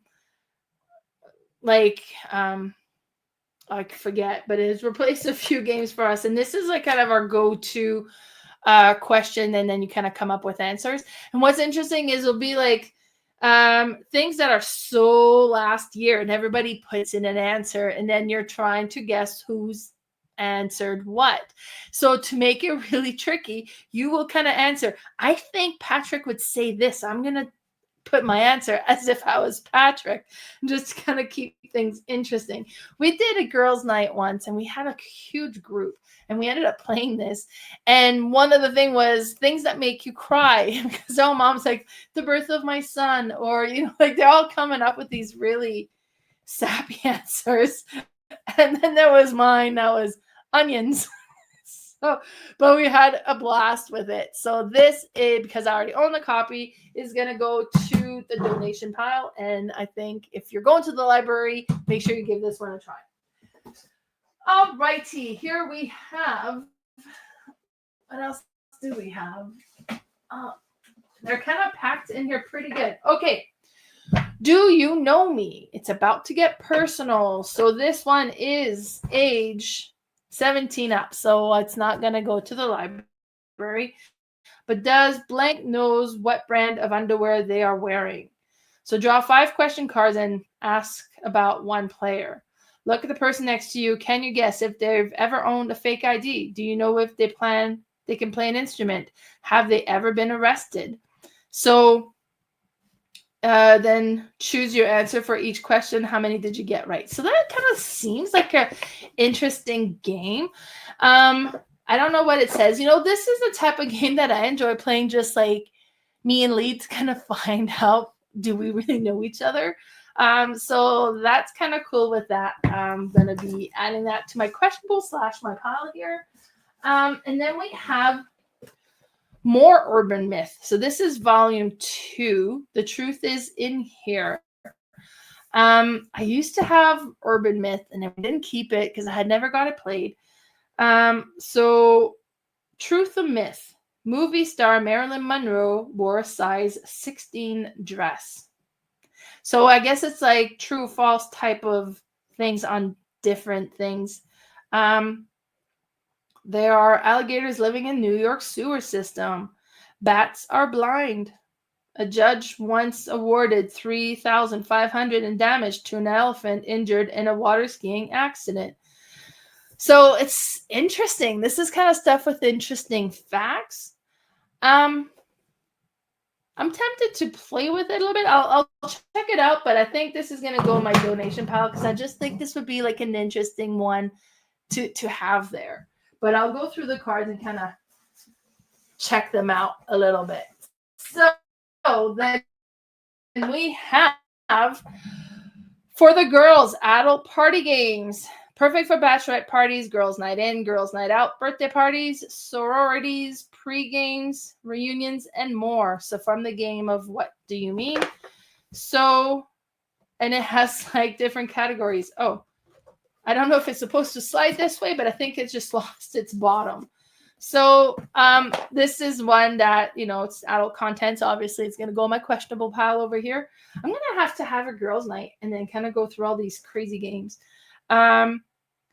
[SPEAKER 2] forget, but it has replaced a few games for us. And this is kind of our go-to question, and then you kind of come up with answers. And what's interesting is it'll be things that are so last year, and everybody puts in an answer, and then you're trying to guess who's answered what. So to make it really tricky, you will kind of answer, I think Patrick would say this. I'm going to put my answer as if I was Patrick, just to kind of keep things interesting. We did a girls' night once, and we had a huge group, and we ended up playing this. And one of the things was things that make you cry, because all mom's like, the birth of my son, or they're all coming up with these really sappy answers. And then there was mine that was onions. But we had a blast with it. So this is, because I already own the copy, is going to go to the donation pile. And I think if you're going to the library, make sure you give this one a try. All righty. Here we have, what else do we have? They're kind of packed in here pretty good. Okay. Do you know me? It's about to get personal. So this one is age 17 up. So it's not going to go to the library. But does blank knows what brand of underwear they are wearing? So draw 5 question cards and ask about one player. Look at the person next to you. Can you guess if they've ever owned a fake ID? Do you know if they can play an instrument? Have they ever been arrested? So then choose your answer for each question. How many did you get right? So that kind of seems like an interesting game. I don't know what it says. This is the type of game that I enjoy playing, just like me and Lee, to kind of find out, do we really know each other? So that's kind of cool with that. I'm going to be adding that to my questionable / my pile here. And then we have more urban myth. So this is volume 2. The truth is in here. I used to have urban myth, and I didn't keep it because I had never got it played. So truth or myth. Movie star Marilyn Monroe wore a size 16 dress. So I guess it's like true or false type of things on different things. There are alligators living in New York sewer system. Bats are blind. A judge once awarded $3,500 in damage to an elephant injured in a water skiing accident. So it's interesting. This is kind of stuff with interesting facts. I'm tempted to play with it a little bit. I'll check it out, but I think this is going to go in my donation pile because I just think this would be like an interesting one to have there. But I'll go through the cards and kind of check them out a little bit. So then we have, for the girls, adult party games. Perfect for bachelorette parties, girls' night in, girls' night out, birthday parties, sororities, pre-games, reunions, and more. So from the game of What Do You Mean? So, and it has different categories. Oh, I don't know if it's supposed to slide this way, but I think it's just lost its bottom. So this is one that, it's adult content. So obviously it's going to go in my questionable pile over here. I'm going to have a girls' night and then kind of go through all these crazy games.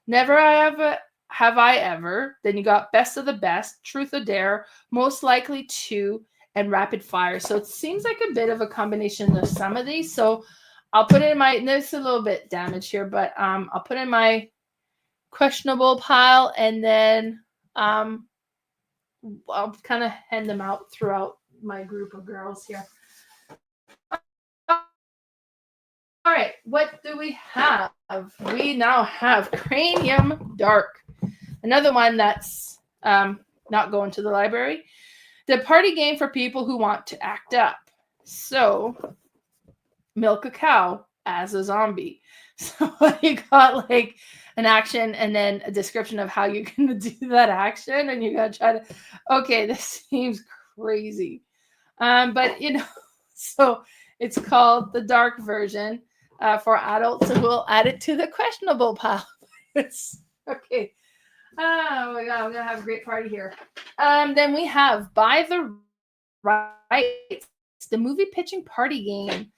[SPEAKER 2] Never have I ever. Then you got Best of the Best, Truth or Dare, Most Likely To, and Rapid Fire. So it seems like a bit of a combination of some of these. So I'll put it in my, there's a little bit damage here, but I'll put it in my questionable pile, and then I'll kind of hand them out throughout my group of girls here. All right, what do we have? We now have Cranium Dark, another one that's not going to the library. The party game for people who want to act up. So, milk a cow as a zombie. So you got like an action and then a description of how you're going to do that action, and you got to try to, okay, this seems crazy. But, so it's called the dark version for adults, so we'll add it to the questionable pile. It's okay. Oh my God, I'm going to have a great party here. Then we have By the Rights, the movie pitching party game.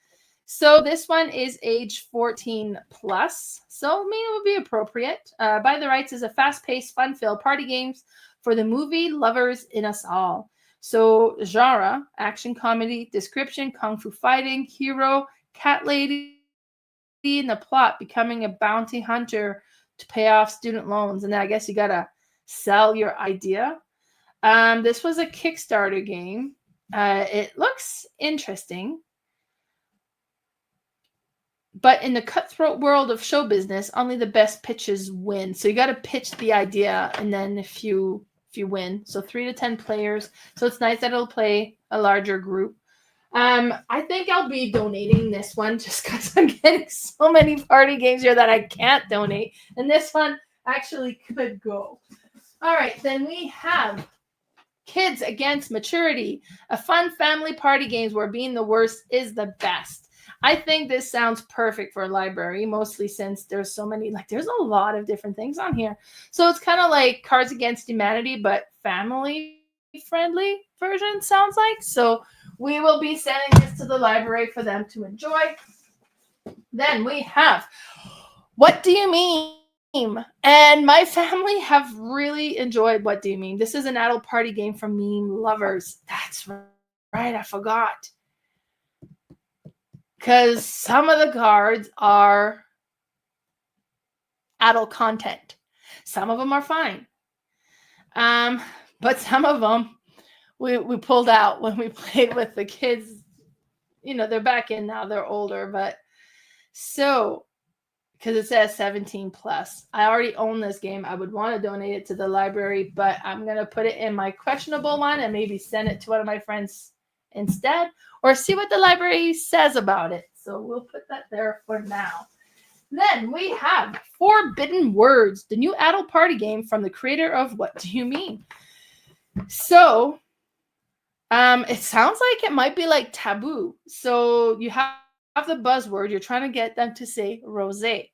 [SPEAKER 2] So this one is age 14 plus. So I mean, it would be appropriate. By the Rights is a fast-paced, fun-filled party games for the movie lovers in us all. So genre, action comedy, description, kung fu fighting, hero, cat lady in the plot, becoming a bounty hunter to pay off student loans. And then I guess you got to sell your idea. This was a Kickstarter game. It looks interesting. But in the cutthroat world of show business, only the best pitches win. So you got to pitch the idea, and then if you win, so 3 to 10 players. So it's nice that it'll play a larger group. I think I'll be donating this one just because I'm getting so many party games here that I can't donate, and this one actually could go. All right, then we have Kids Against Maturity, a fun family party games where being the worst is the best. I think this sounds perfect for a library, mostly since there's so many, like there's a lot of different things on here. So it's kind of like Cards Against Humanity, but family-friendly version, sounds like. So we will be sending this to the library for them to enjoy. Then we have What Do You Mean? And my family have really enjoyed What Do You Mean? This is an adult party game for meme lovers. That's right, I forgot. Because some of the cards are adult content. Some of them are fine. But some of them we pulled out when we played with the kids. They're back in now. They're older. But so, because it says 17 plus. I already own this game. I would want to donate it to the library, but I'm going to put it in my questionable one and maybe send it to one of my friends instead, or see what the library says about it. So we'll put that there for now. Then we have Forbidden Words, the new adult party game from the creator of What Do You Mean? So it sounds like it might be like Taboo. So you have the buzzword, you're trying to get them to say rosé.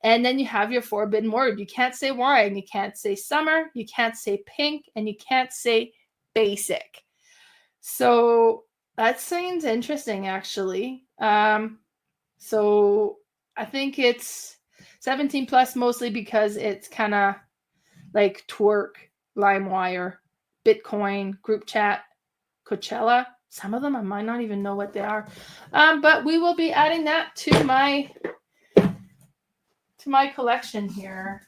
[SPEAKER 2] And then you have your forbidden word. You can't say wine, you can't say summer, you can't say pink, and you can't say basic. So that seems interesting, actually. So I think it's 17 plus mostly because it's kind of like Twerk, LimeWire, Bitcoin, Group Chat, Coachella. Some of them I might not even know what they are. But we will be adding that to my collection here.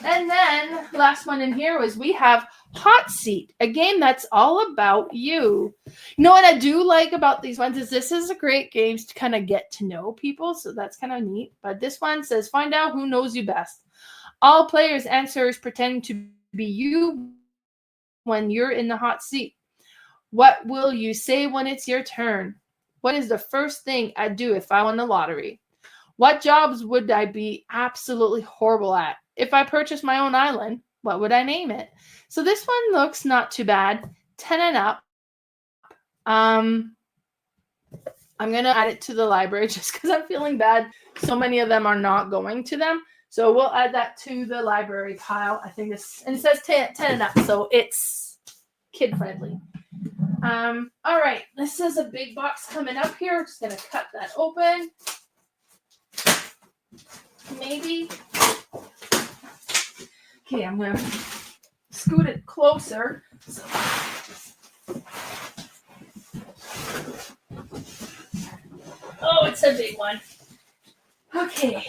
[SPEAKER 2] And then last one in here was we have Hot Seat, a game that's all about you. What I do like about these ones is this is a great game to kind of get to know people, so that's kind of neat. But this one says find out who knows you best. All players answers pretending to be you when you're in the hot seat. What will you say when it's your turn? What is the first thing I'd do if I won the lottery? What jobs would I be absolutely horrible at? If I purchased my own island, what would I name it? So this one looks not too bad. 10 and up. I'm going to add it to the library just because I'm feeling bad. So many of them are not going to them. So we'll add that to the library pile. I think this, and it says 10 and up, so it's kid friendly. All right, this is a big box coming up here. I'm just going to cut that open. Maybe. Okay, I'm going to scoot it closer. So. Oh, it's a big one. Okay.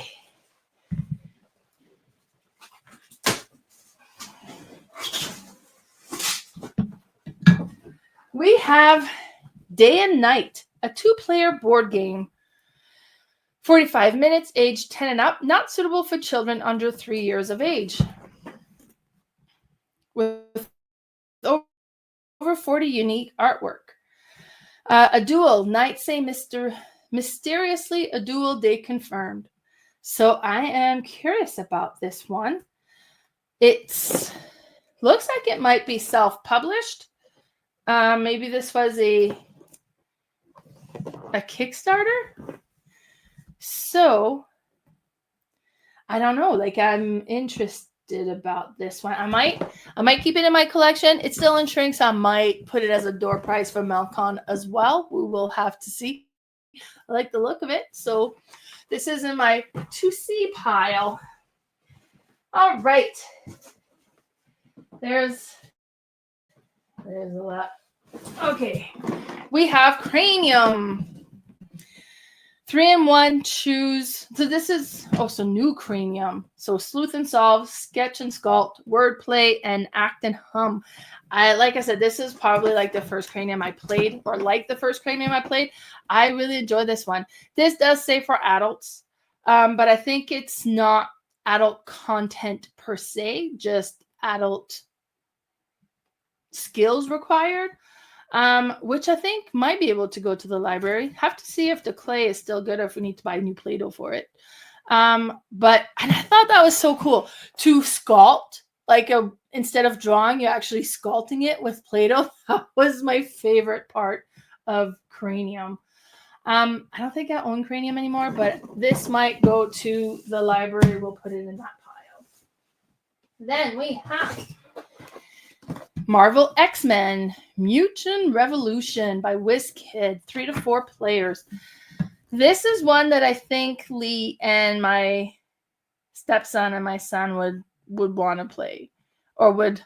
[SPEAKER 2] We have Day and Night, a 2-player board game. 45 minutes, age 10 and up, not suitable for children under 3 years of age. With over 40 unique artwork. A duel, night say mysteriously a duel, day confirmed. So I am curious about this one. It looks like it might be self-published. Maybe this was a Kickstarter. So I don't know. Like, I'm interested about this one. I might keep it in my collection. It's still in shrink, so I might put it as a door prize for Melcon as well. We will have to see. I like the look of it. So this is in my to see pile. All right. There's a lot. Okay. We have Cranium. 3-in-1 choose. So this is also new Cranium. So sleuth and solve, sketch and sculpt, wordplay, and act and hum. Like I said, this is probably like the first Cranium I played, or like the first Cranium I played. I really enjoy this one. This does say for adults, but I think it's not adult content per se, just adult skills required. Which I think might be able to go to the library. Have to see if the clay is still good or if we need to buy new Play-Doh for it. But I thought that was so cool to sculpt, like instead of drawing, you're actually sculpting it with Play-Doh. That was my favorite part of Cranium. I don't think I own Cranium anymore, but this might go to the library. We'll put it in that pile. Then we have Marvel X-Men Mutant Revolution by WizKid, 3 to 4 players. This is one that I think Lee and my stepson and my son would want to play, or would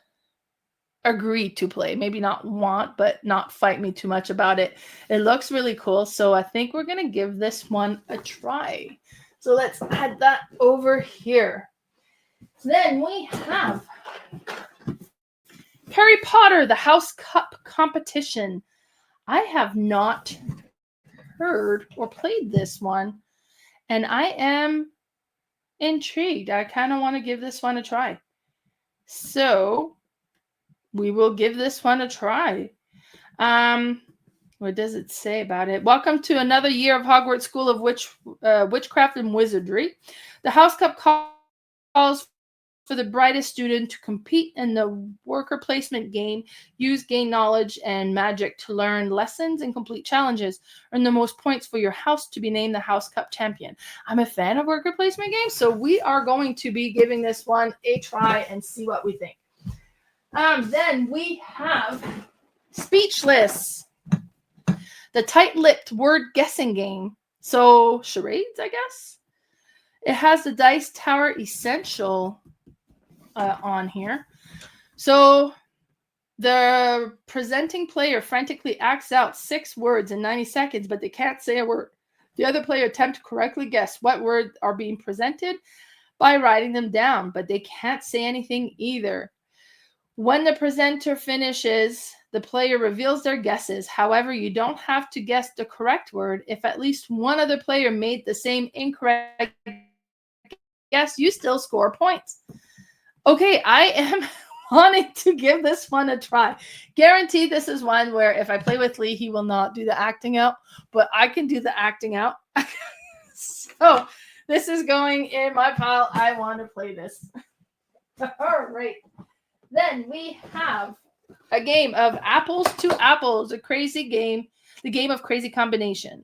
[SPEAKER 2] agree to play. Maybe not want, but not fight me too much about it. It looks really cool, so I think we're going to give this one a try. So let's add that over here. Then we have Harry Potter, the House Cup competition. I have not heard or played this one, and I am intrigued. I kind of want to give this one a try. So we will give this one a try. What does it say about it? Welcome to another year of Hogwarts School of Witchcraft and Wizardry. The House Cup calls for the brightest student to compete in the worker placement game, gain knowledge and magic to learn lessons and complete challenges, earn the most points for your house to be named the House Cup champion. I'm a fan of worker placement games, so we are going to be giving this one a try and see what we think. Then we have Speechless, the tight-lipped word guessing game. So charades, I guess. It has the Dice Tower Essential on here. So the presenting player frantically acts out 6 words in 90 seconds, but they can't say a word. The other player attempt to correctly guess what words are being presented by writing them down, but they can't say anything either. When the presenter finishes, the player reveals their guesses. However, you don't have to guess the correct word. If at least one other player made the same incorrect guess, you still score points. Okay, I am wanting to give this one a try. Guaranteed this is one where if I play with Lee, he will not do the acting out, but I can do the acting out. So this is going in my pile. I want to play this. All right. Then we have a game of Apples to Apples, a crazy game, the game of crazy combination.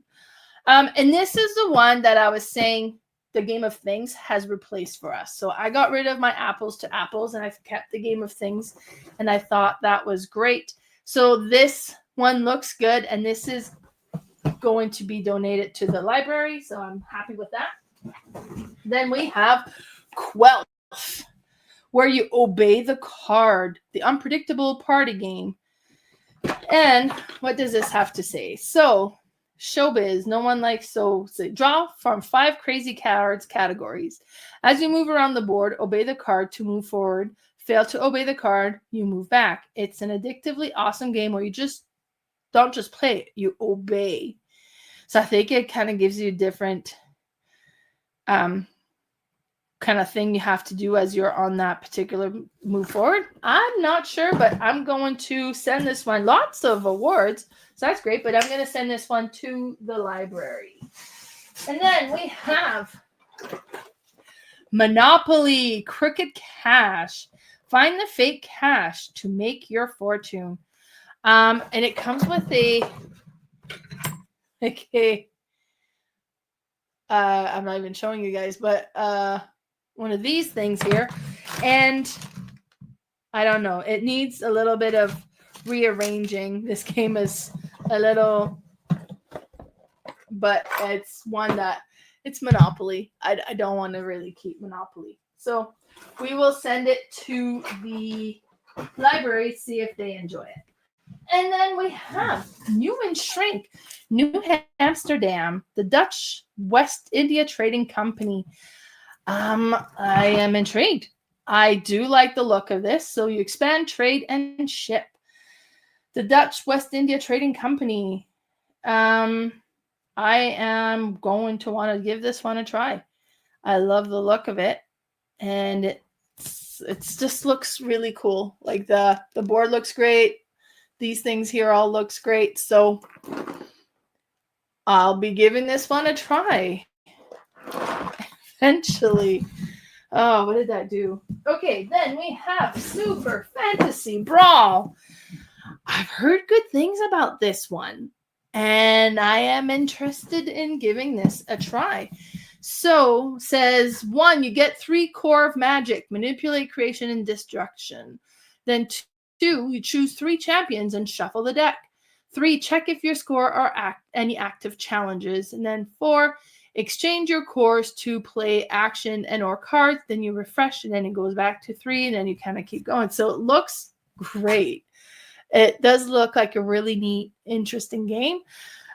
[SPEAKER 2] And this is the one that I was saying the Game of Things has replaced for us. So I got rid of my Apples to Apples and I've kept the Game of Things, and I thought that was great. So this one looks good, and this is going to be donated to the library, so I'm happy with that. Then we have Quelf, where you obey the card, the unpredictable party game. And what does this have to say? So Showbiz. No one likes so draw from 5 crazy cards categories. As you move around the board, obey the card to move forward. Fail to obey the card, you move back. It's an addictively awesome game where you just don't just play it, you obey. So I think it kind of gives you different kind of thing you have to do as you're on that particular move forward. I'm not sure, but I'm going to send this one. Lots of awards, so that's great, but I'm going to send this one to the library. And then we have Monopoly Crooked Cash. Find the fake cash to make your fortune. And it comes with I'm not even showing you guys, but one of these things here. And I don't know, it needs a little bit of rearranging. This game is a little, but it's one that it's Monopoly. I don't want to really keep Monopoly. So we will send it to the library, see if they enjoy it. And then we have Newman Shrink, New Amsterdam, the Dutch West India Trading Company. I am intrigued. I do like the look of this. So you expand, trade, and ship. The Dutch West India Trading Company. I am going to want to give this one a try. I love the look of it. And it just looks really cool. Like the board looks great. These things here all looks great. So I'll be giving this one a try. Eventually. Oh, what did that do? Okay, then we have Super Fantasy Brawl. I've heard good things about this one, and I am interested in giving this a try. So, says 1, you get 3 core of magic, manipulate, creation, and destruction. Then 2, you choose 3 champions and shuffle the deck. 3, check if your score are any active challenges. And then 4, exchange your cores to play action and or cards. Then you refresh, and then it goes back to 3, and then you kind of keep going. So it looks great. It does look like a really neat, interesting game.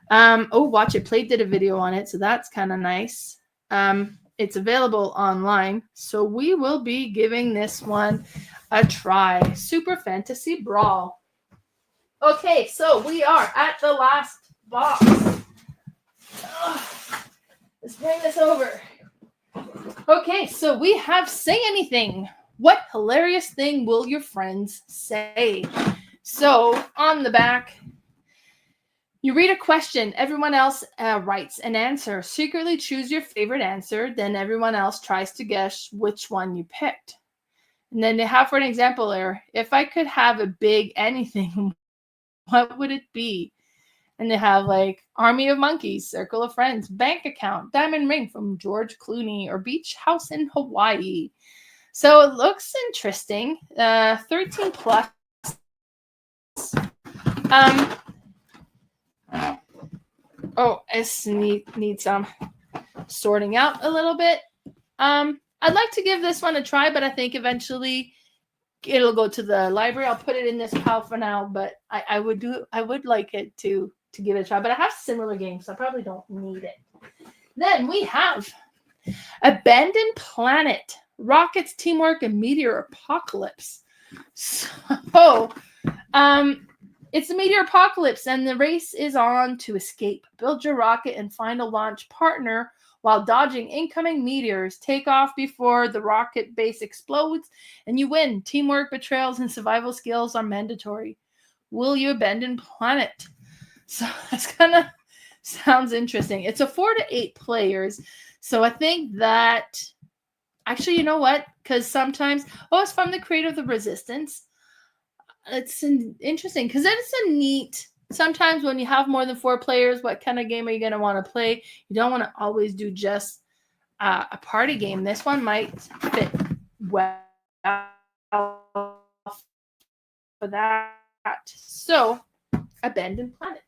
[SPEAKER 2] Watch It Play did a video on it, so that's kind of nice. It's available online, so we will be giving this one a try. Super Fantasy Brawl. Okay, so we are at the last box. Let's bring this over. Okay, so we have Say Anything. What hilarious thing will your friends say? So on the back, you read a question. Everyone else writes an answer. Secretly choose your favorite answer. Then everyone else tries to guess which one you picked. And then they have, for an example there, if I could have a big anything, what would it be? And they have like Army of Monkeys, Circle of Friends, Bank Account, Diamond Ring from George Clooney, or Beach House in Hawaii. So it looks interesting. 13 plus. This needs some sorting out a little bit. I'd like to give this one a try, but I think eventually it'll go to the library. I'll put it in this pile for now, but I would like it to give it a try. But I have similar games, so I probably don't need it. Then we have Abandoned Planet, Rockets, Teamwork, and Meteor Apocalypse. So, it's a meteor apocalypse, and the race is on to escape. Build your rocket and find a launch partner while dodging incoming meteors. Take off before the rocket base explodes, and you win. Teamwork, betrayals, and survival skills are mandatory. Will you abandon planet? So that's kind of sounds interesting. It's a 4 to 8 players, so I think that actually, you know what? Because sometimes, it's from the creator of the Resistance. It's interesting because it's a neat. Sometimes when you have more than 4 players, what kind of game are you going to want to play? You don't want to always do just a party game. This one might fit well for that. So, Abandoned Planet.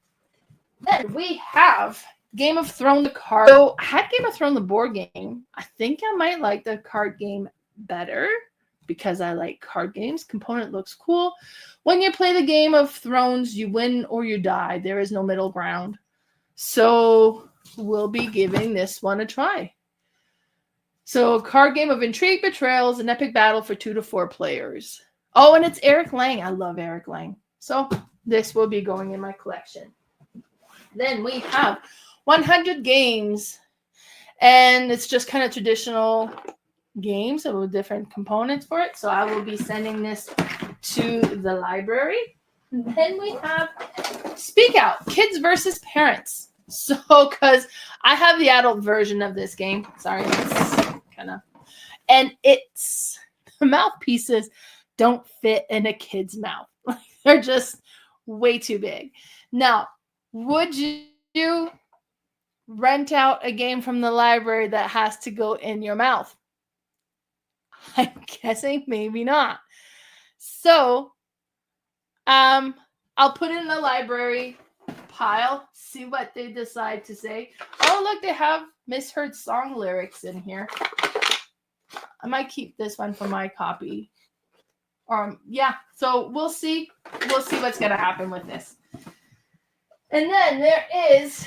[SPEAKER 2] Then we have Game of Thrones the card. So I had Game of Thrones the board game. I think I might like the card game better because I like card games. Component looks cool. When you play the Game of Thrones, you win or you die. There is no middle ground. So we'll be giving this one a try. So a card game of intrigue, betrayals, an epic battle for 2 to 4 players. Oh, and it's Eric Lang. I love Eric Lang. So this will be going in my collection. Then we have 100 games. And it's just kind of traditional games with different components for it. So I will be sending this to the library. And then we have Speak Out, Kids versus Parents. So, because I have the adult version of this game. Sorry, it's kind of... And it's... The mouthpieces don't fit in a kid's mouth. They're just way too big. Now, would you rent out a game from the library that has to go in your mouth? I'm guessing maybe not. So, I'll put it in the library pile, see what they decide to say. Oh, look, they have misheard song lyrics in here. I might keep this one for my copy. Yeah, so we'll see. We'll see what's going to happen with this. And then there is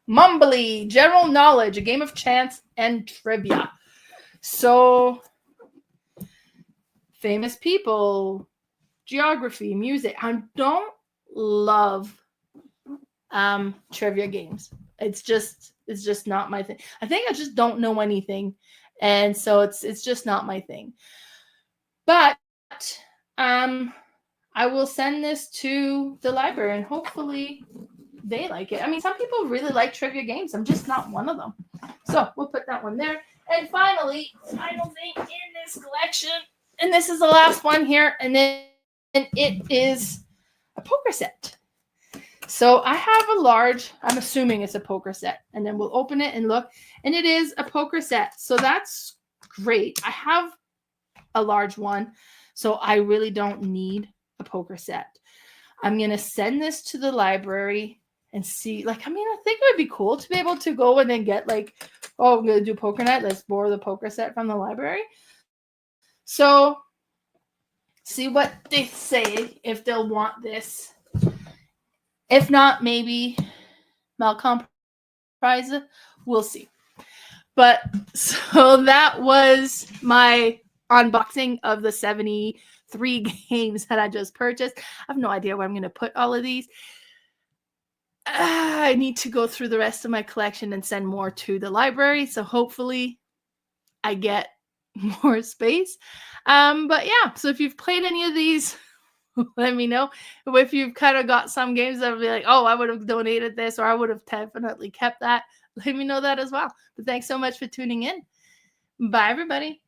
[SPEAKER 2] Mumbly, General Knowledge, a game of chance and trivia. So, famous people, geography, music. I don't love trivia games. It's just not my thing. I think I just don't know anything, and so it's just not my thing. But I will send this to the library, and hopefully they like it. I mean, some people really like trivia games. I'm just not one of them. So we'll put that one there. And finally, final thing in this collection, and this is the last one here, and it is a poker set. So I have a large, I'm assuming it's a poker set, and then we'll open it and look, and it is a poker set. So that's great. I have a large one, so I really don't need a poker set. I'm going to send this to the library and see, I think it would be cool to be able to go and then get I'm going to do poker night. Let's borrow the poker set from the library. So see what they say, if they'll want this. If not, maybe Malcolm prize it. We'll see. But so that was my unboxing of the 73 games that I just purchased. I have no idea where I'm going to put all of these. I need to go through the rest of my collection and send more to the library. So hopefully I get more space. But yeah, so if you've played any of these, let me know. If you've kind of got some games that will be like, oh, I would have donated this, or I would have definitely kept that. Let me know that as well. But thanks so much for tuning in. Bye, everybody.